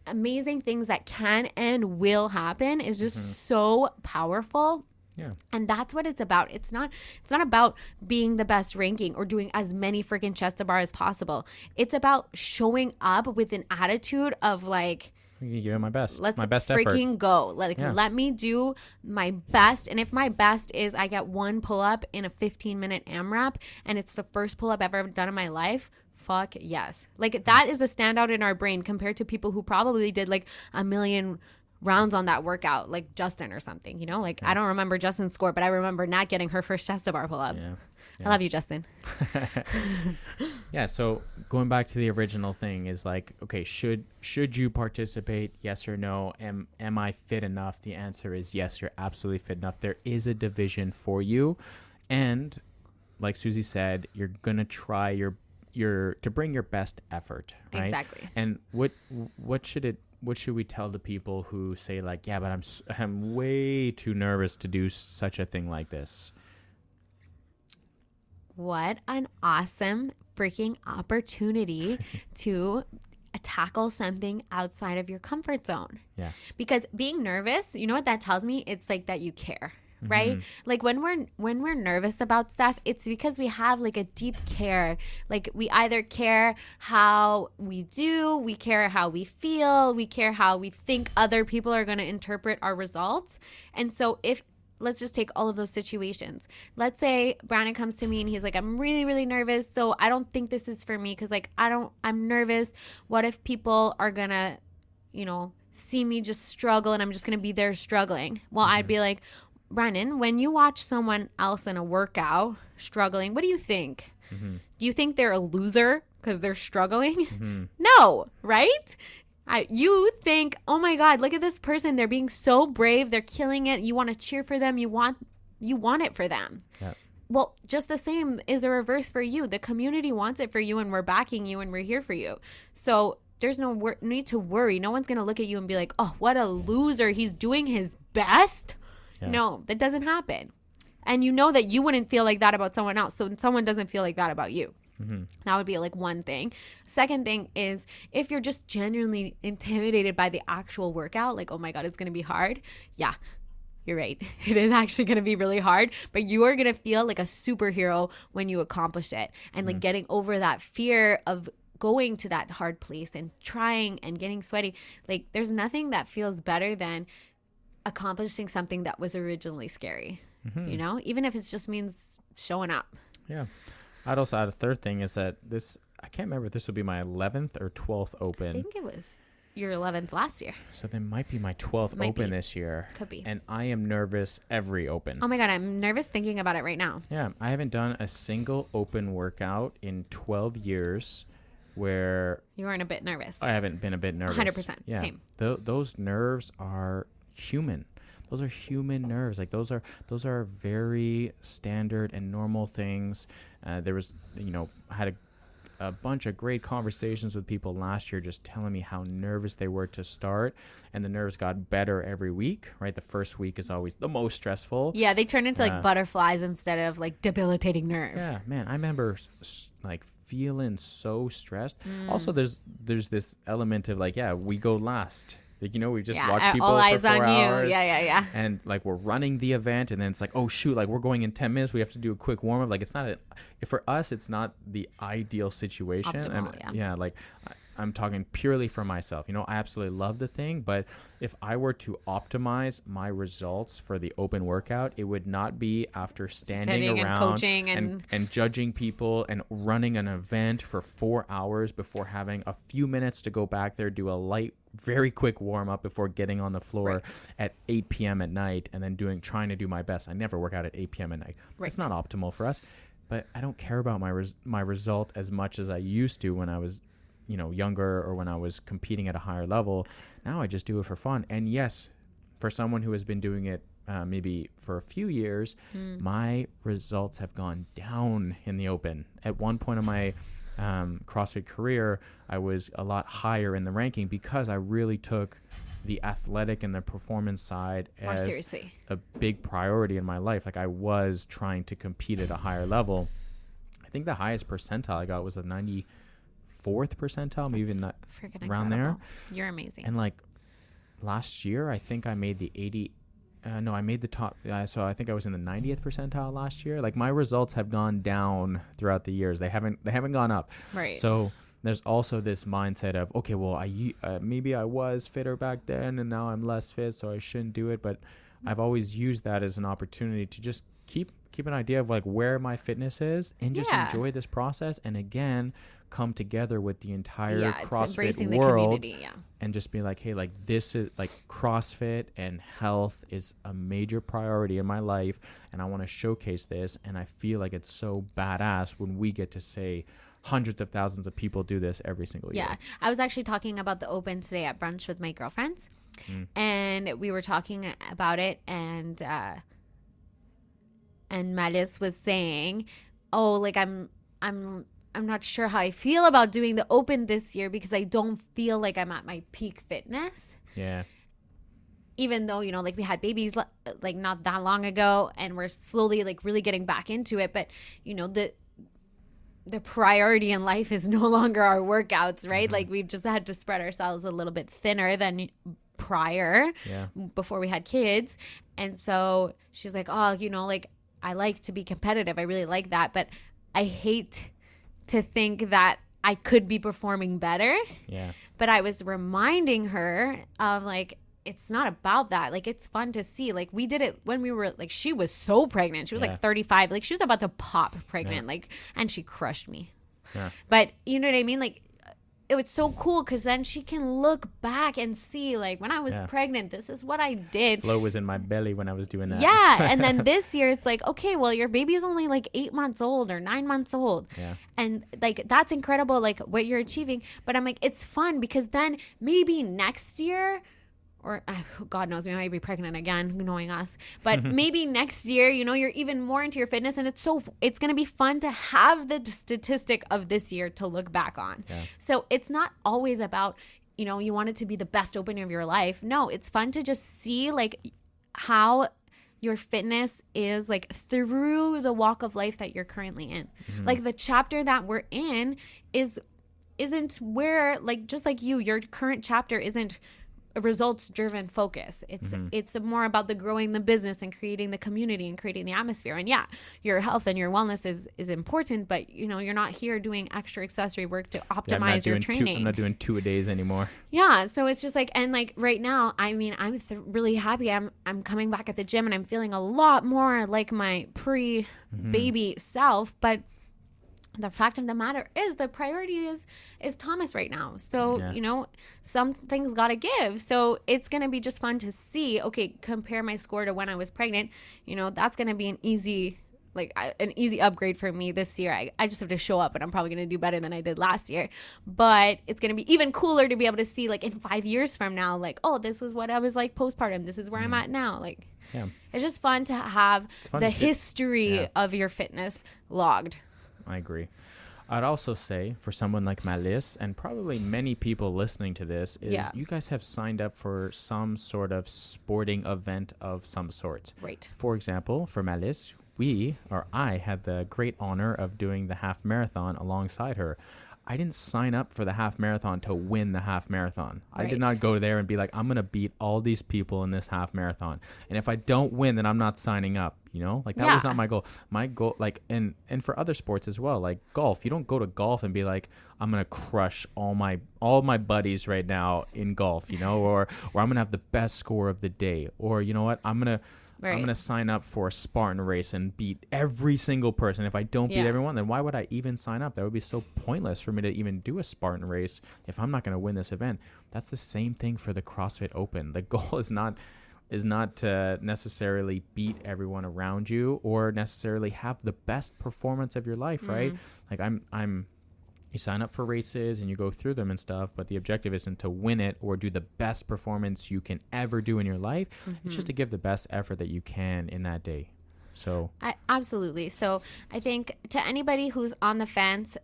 amazing things that can and will happen is just so powerful. Yeah. And that's what it's about. It's not about being the best ranking or doing as many freaking chest to bar as possible. It's about showing up with an attitude of like, I'm gonna give it my best. Let's my best freaking effort. Go. Let me do my best. And if my best is I get one pull up in a 15-minute AMRAP and it's the first pull up I've ever done in my life, fuck yes. Like that is a standout in our brain compared to people who probably did like a million rounds on that workout, like Justin or something, you know? Like I don't remember Justin's score, but I remember Nat getting her first chest to bar pull up. Yeah. I love you, Justin. Yeah, so going back to the original thing is like, okay, should you participate? Yes or no? Am I fit enough? The answer is yes, you're absolutely fit enough. There is a division for you. And like Susie said, you're going to try to bring your best effort, right? Exactly. And what should we tell the people who say like, yeah, but I'm way too nervous to do such a thing like this? What an awesome freaking opportunity to tackle something outside of your comfort zone. Yeah. Because being nervous, you know what that tells me? It's like that you care. Right? Like when we're nervous about stuff, it's because we have like a deep care. Like we either care how we do, we care how we feel, we care how we think other people are going to interpret our results. And so let's just take all of those situations. Let's say Brandon comes to me and he's like, I'm really, really nervous. So I don't think this is for me because like I'm nervous. What if people are going to see me just struggle and I'm just going to be there struggling. Well, I'd be like, Brennan, when you watch someone else in a workout struggling, what do you think? Do you think they're a loser because they're struggling? No, right? You think, oh my God, look at this person. They're being so brave. They're killing it. You want to cheer for them. You want it for them. Yeah. Well, just the same is the reverse for you. The community wants it for you, and we're backing you, and we're here for you. So there's no need to worry. No one's going to look at you and be like, oh, what a loser. He's doing his best. Yeah. No, that doesn't happen. And you know that you wouldn't feel like that about someone else. So someone doesn't feel like that about you. That would be like one thing. Second thing is if you're just genuinely intimidated by the actual workout, like, oh my God, it's going to be hard. Yeah, you're right. It is actually going to be really hard, but you are going to feel like a superhero when you accomplish it. And like getting over that fear of going to that hard place and trying and getting sweaty. Like there's nothing that feels better than accomplishing something that was originally scary, even if it just means showing up. Yeah. I'd also add a third thing is that I can't remember if this would be my 11th or 12th Open. I think it was your 11th last year. So there might be my 12th Open this year. Could be. And I am nervous every Open. Oh my God, I'm nervous thinking about it right now. Yeah, I haven't done a single Open workout in 12 years where... You weren't a bit nervous. I haven't been a bit nervous. 100%. Yeah. Same. Those nerves are human. Those are human nerves. Like those are very standard and normal things. There was, had a bunch of great conversations with people last year just telling me how nervous they were to start, and the nerves got better every week, right? The first week is always the most stressful. Yeah, they turn into like butterflies instead of like debilitating nerves. Yeah, man, I remember like feeling so stressed. Also, there's this element of like, yeah, we go last. Like, we just watch people all eyes for 4 on hours. You. Yeah. And like we're running the event, and then it's like, oh shoot, like we're going in 10 minutes. We have to do a quick warm up. Like it's not for us, it's not the ideal situation. Optimal, like I'm talking purely for myself. I absolutely love the thing, but if I were to optimize my results for the Open workout, it would not be after standing around and coaching and judging people and running an event for 4 hours before having a few minutes to go back there, do a light, very quick warm up before getting on the floor at 8 p.m. at night, and then trying to do my best. I never work out at 8 p.m. at night. Right. It's not optimal for us, but I don't care about my result as much as I used to when I was younger or when I was competing at a higher level. Now I just do it for fun. And yes, for someone who has been doing it maybe for a few years, my results have gone down in the Open. At one point in my CrossFit career, I was a lot higher in the ranking because I really took the athletic and the performance side as seriously a big priority in my life. Like I was trying to compete at a higher level. I think the highest percentile I got was a 94th percentile, maybe even that around there. You're amazing. And like last year, I think I made the 80. No, I made the top. So I think I was in the 90th percentile last year. Like my results have gone down throughout the years. They haven't gone up. Right. So there's also this mindset of, okay, well, maybe I was fitter back then and now I'm less fit, so I shouldn't do it. But I've always used that as an opportunity to just keep an idea of like where my fitness is and just enjoy this process. And again, come together with the entire CrossFit world and just be like, hey, like this is like CrossFit and health is a major priority in my life, and I want to showcase this. And I feel like it's so badass when we get to say hundreds of thousands of people do this every single year. Yeah, I was actually talking about the Open today at brunch with my girlfriends, and we were talking about it, and Malice was saying, oh, like I'm not sure how I feel about doing the Open this year because I don't feel like I'm at my peak fitness. Yeah. Even though, like we had babies like not that long ago and we're slowly like really getting back into it. But, the priority in life is no longer our workouts, right? Like we've just had to spread ourselves a little bit thinner than prior before we had kids. And so she's like, oh, like I like to be competitive. I really like that. But I hate to think that I could be performing better. Yeah. But I was reminding her of like, it's not about that. Like, it's fun to see. Like, we did it when we were like, she was so pregnant. She was like 35. Like, she was about to pop pregnant. Like, and she crushed me. Yeah. But you know what I mean? Like, it was so cool because then she can look back and see, like, when I was pregnant, this is what I did. Flow was in my belly when I was doing that. Yeah. And then this year it's like, okay, well, your baby is only like 8 months old or 9 months old. Yeah. And like, that's incredible, like what you're achieving. But I'm like, it's fun because then maybe next year, or God knows, we might be pregnant again, knowing us. But maybe next year, you know, you're even more into your fitness, and it's going to be fun to have the statistic of this year to look back on. Yeah. So it's not always about, you know, you want it to be the best open of your life. No, it's fun to just see like how your fitness is like through the walk of life that you're currently in. Like the chapter that we're in isn't where, like, just like your current chapter isn't a results driven focus. It's more about the growing the business and creating the community and creating the atmosphere. And yeah, your health and your wellness is important, but you know, you're not here doing extra accessory work to optimize your training. I'm not doing 2 a days anime. Yeah, so it's just like, and like right now, I mean, I'm really happy. I'm coming back at the gym and I'm feeling a lot more like my pre-baby self, but the fact of the matter is the priority is Thomas right now. So, you know, some things got to give. So it's going to be just fun to see, okay, compare my score to when I was pregnant. You know, that's going to be an easy upgrade for me this year. I just have to show up, and I'm probably going to do better than I did last year. But it's going to be even cooler to be able to see, like, in 5 years from now, like, oh, this was what I was like postpartum. This is where I'm at now. Like, it's just fun to have the history of your fitness logged. I agree. I'd also say for someone like Malice, and probably many people listening to this, is you guys have signed up for some sort of sporting event of some sort. Right. For example, for Malice, I had the great honor of doing the half marathon alongside her. I didn't sign up for the half marathon to win the half marathon. Right. I did not go there and be like, I'm going to beat all these people in this half marathon. And if I don't win, then I'm not signing up, you know? Like, that was not my goal. My goal, like, and for other sports as well, like golf, you don't go to golf and be like, I'm going to crush all my buddies right now in golf, you know? Or I'm going to have the best score of the day. Or, you know what, I'm going to sign up for a Spartan race and beat every single person. If I don't beat everyone, then why would I even sign up? That would be so pointless for me to even do a Spartan race if I'm not going to win this event. That's the same thing for the CrossFit Open. The goal is not to necessarily beat everyone around you or necessarily have the best performance of your life, right? Like you sign up for races and you go through them and stuff, but the objective isn't to win it or do the best performance you can ever do in your life. It's just to give the best effort that you can in that day. So absolutely. So I think to anybody who's on the fence,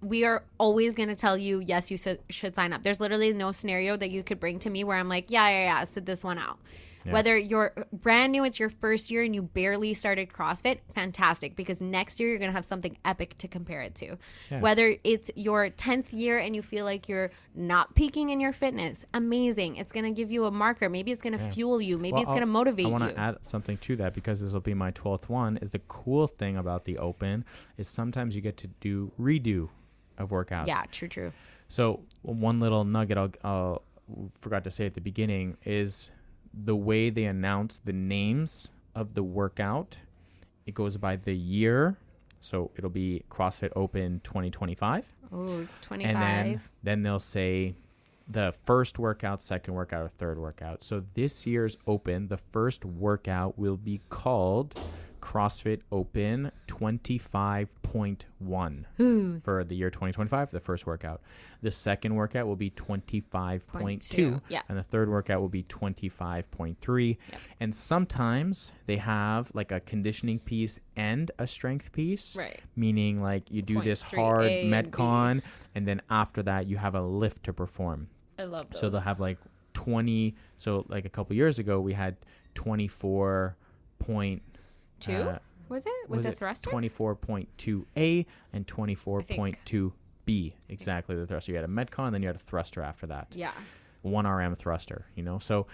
we are always going to tell you, yes, you should sign up. There's literally no scenario that you could bring to me where I'm like, sit this one out. Yeah. Whether you're brand new, it's your first year and you barely started CrossFit, fantastic, because next year you're going to have something epic to compare it to. Yeah. Whether it's your 10th year and you feel like you're not peaking in your fitness, amazing. It's going to give you a marker. Maybe it's going to fuel you. Maybe it's going to motivate you. I want to add something to that because this will be my 12th one. Is the cool thing about the Open is sometimes you get to redo of workouts. Yeah, true. So one little nugget I forgot to say at the beginning is the way they announce the names of the workout. It goes by the year. So it'll be CrossFit Open 2025. Oh, 25. And then they'll say the first workout, second workout, or third workout. So this year's Open, the first workout will be called CrossFit Open 25.1 for the year 2025, the first workout. The second workout will be 25.2, and the third workout will be 25.3. Yep. And sometimes they have like a conditioning piece and a strength piece, right? Meaning like you do this hard Metcon, and then after that you have a lift to perform. I love those. So they'll have like 20. So like a couple years ago, we had 24.2. Was it with the thruster? 24.2A and 24.2B. Exactly, the thruster. You had a Metcon, then you had a thruster after that. Yeah. 1 RM thruster, you know? So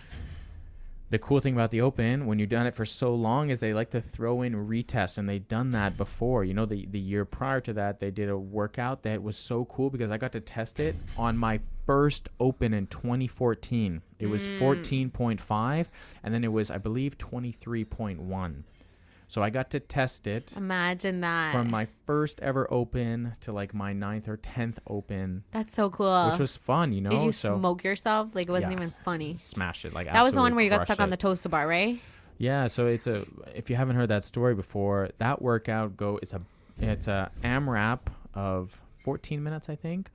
the cool thing about the Open, when you've done it for so long, is they like to throw in retests, and they've done that before. You know, the year prior to that, they did a workout that was so cool because I got to test it on my first Open in 2014. It was 14.5, and then it was, I believe, 23.1. So I got to test it. Imagine that. From my first ever Open to like my 9th or 10th Open. That's so cool. Which was fun, you know? Did you smoke yourself? Like, it wasn't even funny. Smash it. Like, that was the one where you got stuck it. on the toaster bar, right? Yeah. So if you haven't heard that story before, that workout it's a AMRAP of 14 minutes, I think.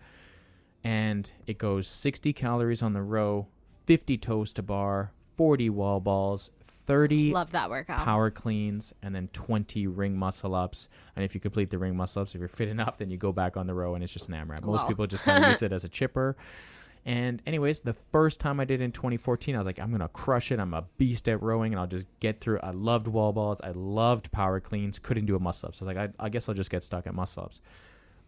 And it goes 60 calories on the row, 50 toes to bar, 40 wall balls, 30 love that workout, power cleans, and then 20 ring muscle ups. And if you complete the ring muscle ups, if you're fit enough, then you go back on the row and it's just an AMRAP. Most people just kind of use it as a chipper. And anyways, the first time I did it in 2014, I was like, I'm going to crush it. I'm a beast at rowing and I'll just get through. I loved wall balls. I loved power cleans. Couldn't do a muscle ups. I was like, I guess I'll just get stuck at muscle ups.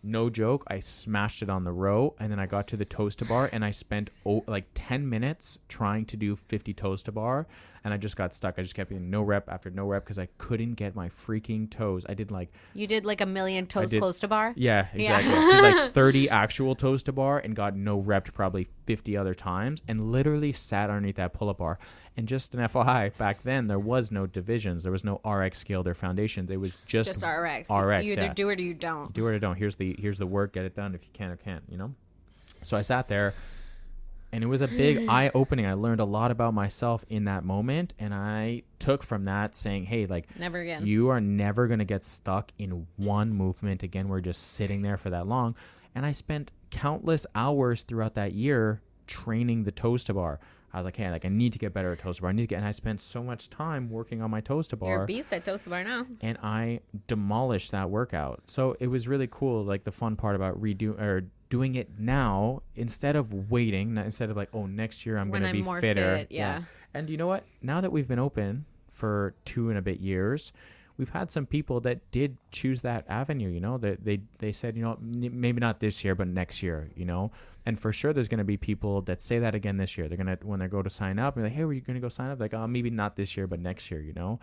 No joke, I smashed it on the row, and then I got to the toes to bar, and I spent like 10 minutes trying to do 50 toes to bar, and I just got stuck. I just kept getting no rep after no rep because I couldn't get my freaking toes. I did like... You did like a million toes close to bar? Yeah, exactly. I did like 30 actual toes to bar and got no rep probably 50 other times, and literally sat underneath that pull-up bar. And just an FYI, back then, there was no divisions. There was no RX scaled or foundation. It was just RX. RX, you either do it or you don't. Do it or don't. Here's the work. Get it done if you can or can't, you know? So I sat there, and it was a big eye-opening. I learned a lot about myself in that moment, and I took from that saying, hey, like, never again. You are never going to get stuck in one movement again. We're just sitting there for that long. And I spent countless hours throughout that year training the toes to bar. I was like, hey, like I need to get better at toes to bar. And I spent so much time working on my toes to bar. You're a beast at toes to bar now. And I demolished that workout. So it was really cool. Like the fun part about doing it now instead of waiting, instead of like, oh, next year I'm going to be fitter. Fit, yeah. And you know what? Now that we've been open for 2 and a bit years, we've had some people that did choose that avenue, you know, that they said, you know, maybe not this year, but next year, you know. And for sure, there's going to be people that say that again this year. They're going to, when they go to sign up, they're like, hey, were you going to go sign up? Like, oh, maybe not this year, but next year, you know.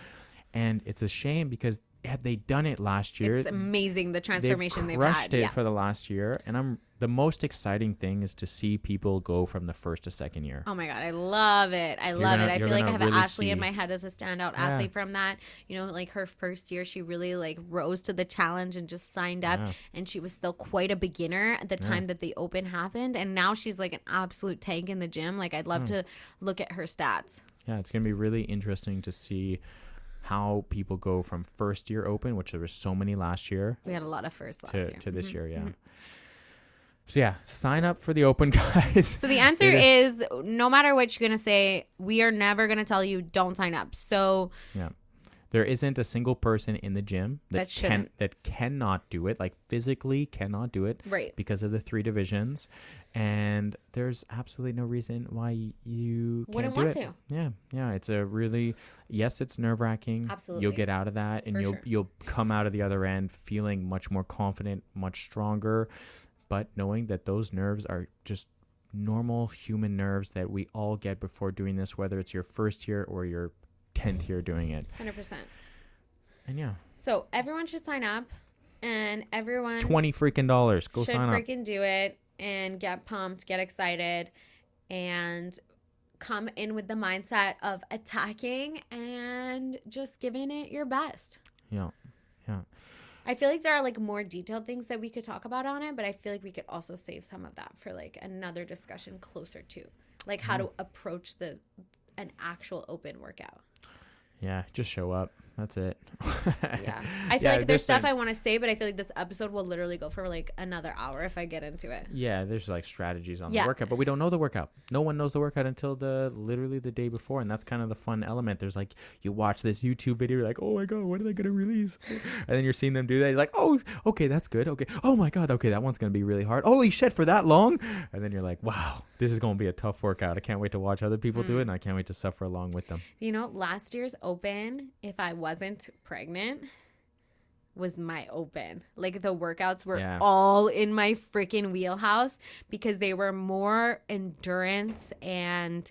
And it's a shame because had they done it last year, it's amazing the transformation they've crushed had. it for the last year. And the most exciting thing is to see people go from the first to second year. Oh my God, I love it. I feel like I have Ashley in my head as a standout athlete from that. You know, like her first year, she really like rose to the challenge and just signed up. And she was still quite a beginner at the time that the Open happened. And now she's like an absolute tank in the gym. Like I'd love to look at her stats. Yeah, it's going to be really interesting to see how people go from first year Open, which there was so many last year. We had a lot of first last year. To this year, yeah. Mm-hmm. So yeah, sign up for the Open, guys. So the answer is no matter what you're going to say, we are never going to tell you don't sign up. So yeah. There isn't a single person in the gym that cannot do it, like physically cannot do it, right? Because of the 3 divisions, and there's absolutely no reason why you wouldn't want to. Yeah. It's it's nerve-wracking. Absolutely, you'll get out of that, and you'll come out of the other end feeling much more confident, much stronger, but knowing that those nerves are just normal human nerves that we all get before doing this, whether it's your first year or your 10th year doing it. 100%. And yeah. So everyone should sign up, and everyone... It's $20 freaking. Go sign up. Should freaking do it and get pumped, get excited, and come in with the mindset of attacking and just giving it your best. Yeah. I feel like there are like more detailed things that we could talk about on it, but I feel like we could also save some of that for like another discussion closer to like how to approach an actual Open workout. Yeah, just show up. That's it. Yeah. I feel like there's stuff I want to say, but I feel like this episode will literally go for like another hour if I get into it. Yeah, there's like strategies on the workout, but we don't know the workout. No one knows the workout until literally the day before, and that's kind of the fun element. There's like, you watch this YouTube video, you're like, oh my God, when are they going to release? And then you're seeing them do that. You're like, oh, okay, that's good. Okay. Oh my God. Okay, that one's going to be really hard. Holy shit, for that long? And then you're like, wow, this is going to be a tough workout. I can't wait to watch other people do it, and I can't wait to suffer along with them. You know, last year's Open, if I wasn't pregnant, was my Open. Like the workouts were all in my freaking wheelhouse because they were more endurance and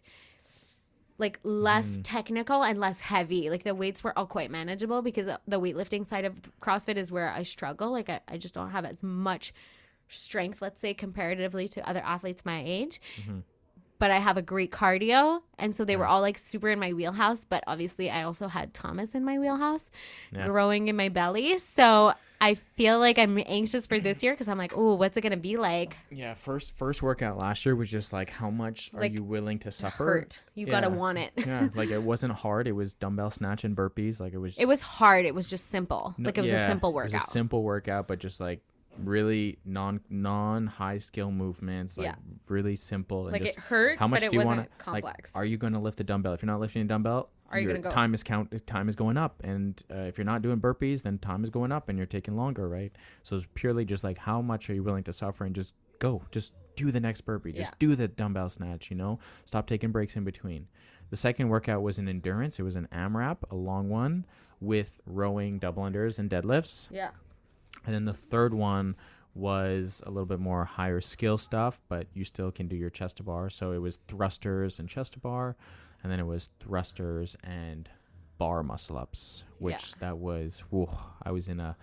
like less technical and less heavy. Like the weights were all quite manageable because the weightlifting side of CrossFit is where I struggle. Like I just don't have as much strength, let's say, comparatively to other athletes my age. but I have a great cardio. And so they were all like super in my wheelhouse. But obviously I also had Thomas in my wheelhouse growing in my belly. So I feel like I'm anxious for this year because I'm like, oh, what's it going to be like? Yeah, first workout last year was just like, how much are you willing to suffer? Hurt. You got to want it. Yeah, like it wasn't hard. It was dumbbell snatch and burpees. Like it was hard. It was just simple. Like it was a simple workout. It was a simple workout, but just like really non high skill movements, like really simple. And like just it hurt, how much but it do you wasn't want? complex. Like, are you going to lift the dumbbell? If you're not lifting a dumbbell, are you going to go? Time is going up, and if you're not doing burpees, then time is going up, and you're taking longer, right? So it's purely just like, how much are you willing to suffer, and just go, just do the next burpee, just do the dumbbell snatch. Stop taking breaks in between. The second workout was an endurance. It was an AMRAP, a long one with rowing, double unders, and deadlifts. Yeah. And then the third one was a little bit more higher skill stuff, but you still can do your chest to bar. So it was thrusters and chest to bar, and then it was thrusters and bar muscle ups, which that was, I was in a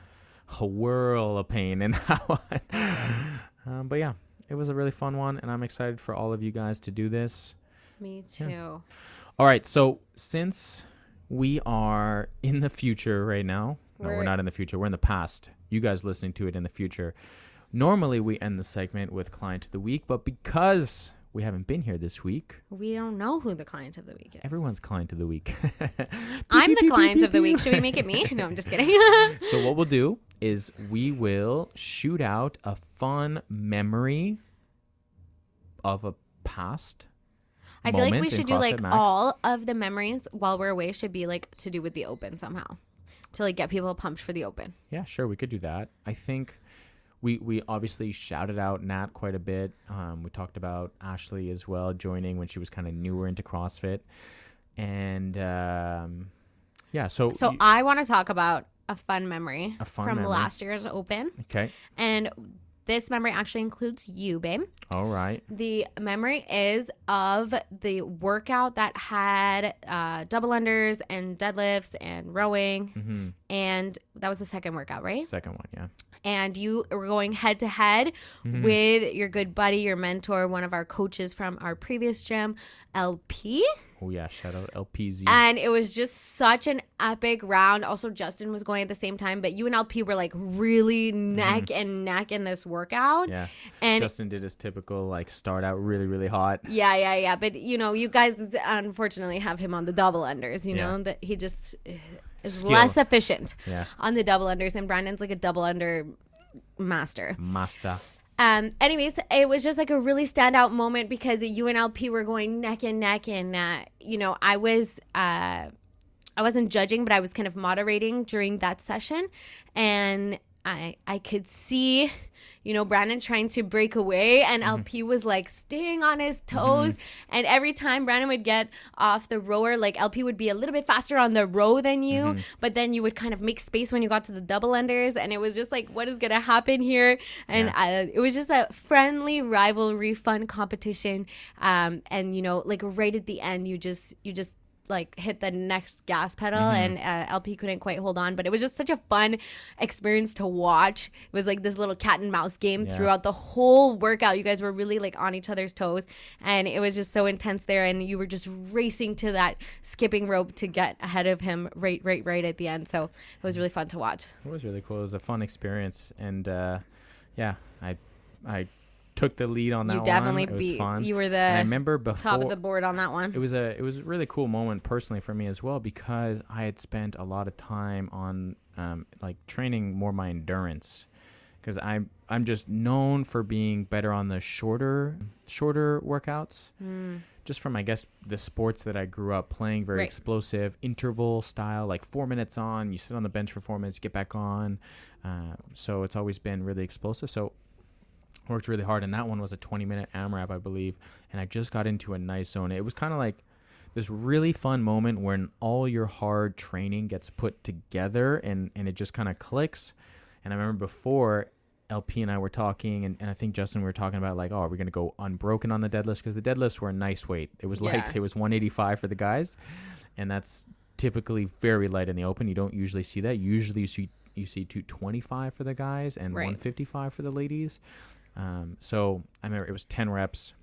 whirl of pain in that one. But yeah, it was a really fun one, and I'm excited for all of you guys to do this. Me too. Yeah. All right, so since we are in the future right now, we're not in the future, we're in the past. You guys listening to it in the future. Normally we end the segment with client of the week, but because we haven't been here this week, we don't know who the client of the week is. Everyone's client of the week. I'm the client of the week. Should we make it me? No, I'm just kidding. So what we'll do is we will shoot out a fun memory of a past I feel like we should do like Max. All of the memories while we're away should be like to do with the Open somehow, to like get people pumped for the Open. Yeah, sure, we could do that. I think we obviously shouted out Nat quite a bit. We talked about Ashley as well joining when she was kind of newer into CrossFit, and So I want to talk about a fun memory from last year's Open. Okay, and this memory actually includes you, babe. All right. The memory is of the workout that had double unders and deadlifts and rowing. Mm-hmm. And that was the second workout, right? Second one, yeah. And you were going head to head with your good buddy, your mentor, one of our coaches from our previous gym, LP. Oh, yeah. Shout out LPZ. And it was just such an epic round. Also, Justin was going at the same time. But you and LP were like really neck and neck in this workout. Yeah. And Justin did his typical like start out really, really hot. Yeah. But, you guys unfortunately have him on the double unders, that he just is less efficient on the double unders. And Brandon's like a double under master. Anyways, it was just like a really standout moment because you and LP were going neck and neck, and I wasn't judging, but I was kind of moderating during that session, and I could see Brandon trying to break away, and LP was like staying on his toes. And every time Brandon would get off the rower, like LP would be a little bit faster on the row than you, but then you would kind of make space when you got to the double unders. And it was just like, what is going to happen here? And it was just a friendly rivalry, fun competition. And, like right at the end, you just like hit the next gas pedal, and LP couldn't quite hold on, but it was just such a fun experience to watch. It was like this little cat and mouse game throughout the whole workout. You guys were really like on each other's toes, and it was just so intense there, and you were just racing to that skipping rope to get ahead of him right at the end. So it was really fun to watch. It was really cool. It was a fun experience, and I took the lead on that one. You definitely it was fun. You were the I remember before, top of the board on that one. It was a really cool moment personally for me as well, because I had spent a lot of time on like training more my endurance, because I'm just known for being better on the shorter workouts. Just from, I guess, the sports that I grew up playing, very explosive interval style, like 4 minutes on, you sit on the bench for 4 minutes, you get back on. So it's always been really explosive. So worked really hard, and that one was a 20-minute AMRAP, I believe, and I just got into a nice zone. It was kind of like this really fun moment when all your hard training gets put together, and it just kind of clicks. And I remember before, LP and I were talking, and I think Justin, we were talking about like, oh, are we going to go unbroken on the deadlifts? Because the deadlifts were a nice weight. It was light. It was 185 for the guys, and that's typically very light in the Open. You don't usually see that. Usually you see 225 for the guys and 155 for the ladies. So I remember it was 10 reps,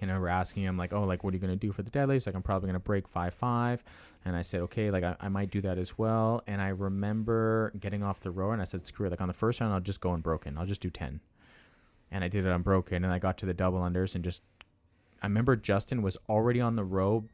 And I remember asking him like, oh, like, what are you going to do for the deadlifts? Like, I'm probably going to break 5.5. And I said, okay, like I might do that as well. And I remember getting off the rower and I said, screw it. Like on the first round, I'll just go unbroken. I'll just do 10. And I did it unbroken. And I got to the double unders and just, I remember Justin was already on the row.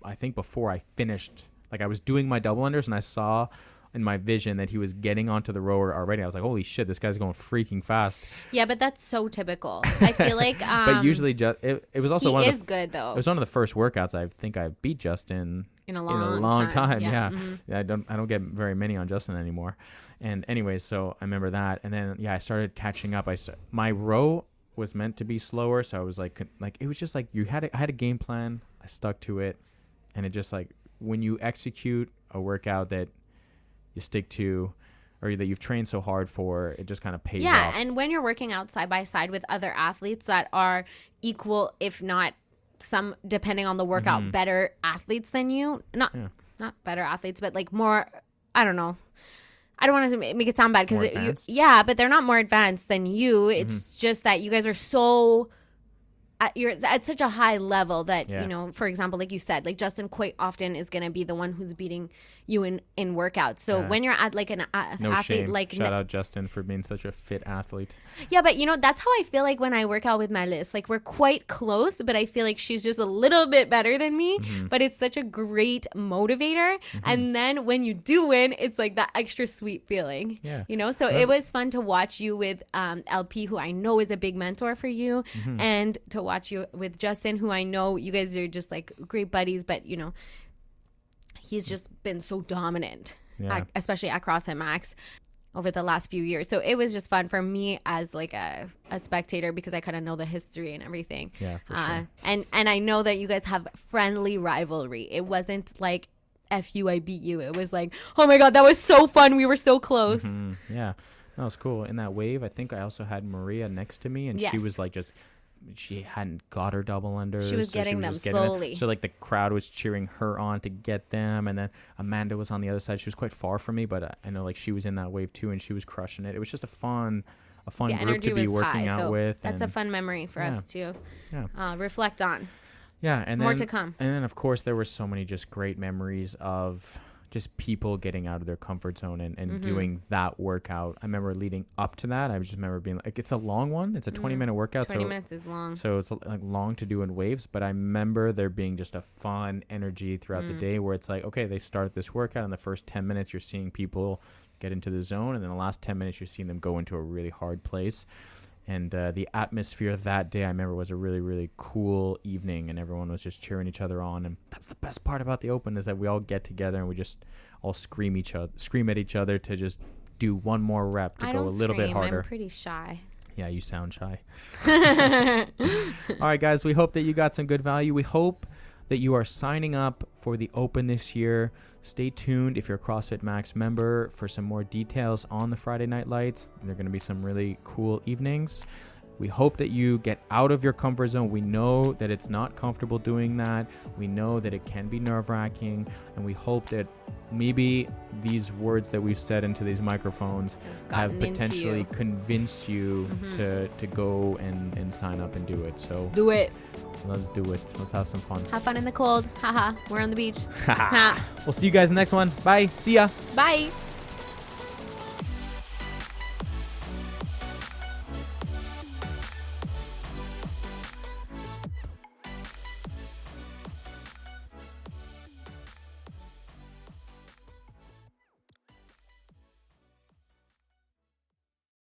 I think before I finished, like I was doing my double unders and I saw in my vision that he was getting onto the rower already. I was like, holy shit, this guy's going freaking fast. Yeah, but that's so typical. I feel like but usually it was also he is good though. It was one of the first workouts I think I beat Justin in a long time. Yeah. I don't get very many on Justin anymore. And anyways, so I remember that. And then I started catching up. My row was meant to be slower, so I was like it was just like I had a game plan. I stuck to it, and it just like when you execute a workout that you stick to or that you've trained so hard for, it just kind of pays off. Yeah, and when you're working out side by side with other athletes that are equal, if not some, depending on the workout, better athletes than you, not better athletes, but like more, I don't know. I don't want to make it sound bad because but they're not more advanced than you. It's just that you guys are so you're at such a high level that, you know, for example, like you said, like Justin quite often is going to be the one who's beating you in workouts. So when you're at like an athlete, shame. like shout out Justin for being such a fit athlete. Yeah, but you know, that's how I feel like when I work out with Melis. Like we're quite close, but I feel like she's just a little bit better than me. But it's such a great motivator. And then when you do win, it's like that extra sweet feeling. Yeah. You know, so it was fun to watch you with LP, who I know is a big mentor for you, and to watch you with Justin, who I know you guys are just like great buddies, but you know, he's just been so dominant, especially at CrossFit Max over the last few years. So it was just fun for me as like a spectator because I kind of know the history and everything. Yeah, for sure. And I know that you guys have friendly rivalry. It wasn't like, F you, I beat you. It was like, oh my God, that was so fun. We were so close. Yeah, that was cool. In that wave, I think I also had Maria next to me, and she was like she hadn't got her double unders. She was getting them slowly. So like the crowd was cheering her on to get them. And then Amanda was on the other side. She was quite far from me, but I know like she was in that wave too, and she was crushing it. It was just a fun group to be working out with. That's a fun memory for us to reflect on. Yeah. And more to come. And then of course there were so many just great memories of just people getting out of their comfort zone and doing that workout. I remember leading up to that, I just remember being like, it's a long one. It's a 20-minute workout. 20 minutes is long. So it's like long to do in waves. But I remember there being just a fun energy throughout the day where it's like, okay, they start this workout. In the first 10 minutes, you're seeing people get into the zone. And then the last 10 minutes, you're seeing them go into a really hard place. And the atmosphere that day, I remember, was a really, really cool evening, and everyone was just cheering each other on. And that's the best part about the Open, is that we all get together and we just all scream at each other to just do one more rep to go a little bit harder. I'm pretty shy. Yeah, you sound shy. All right, guys, we hope that you got some good value. We hope that you are signing up for the Open this year. Stay tuned if you're a CrossFit Max member for some more details on the Friday Night Lights. There are going to be some really cool evenings. We hope that you get out of your comfort zone. We know that it's not comfortable doing that. We know that it can be nerve-wracking, and we hope that maybe these words that we've said into these microphones have potentially convinced you to go and sign up and do it. So let's do it. Let's do it. Let's have some fun. Have fun in the cold. Haha. We're on the beach. We'll see you guys in the next one. Bye. See ya. Bye.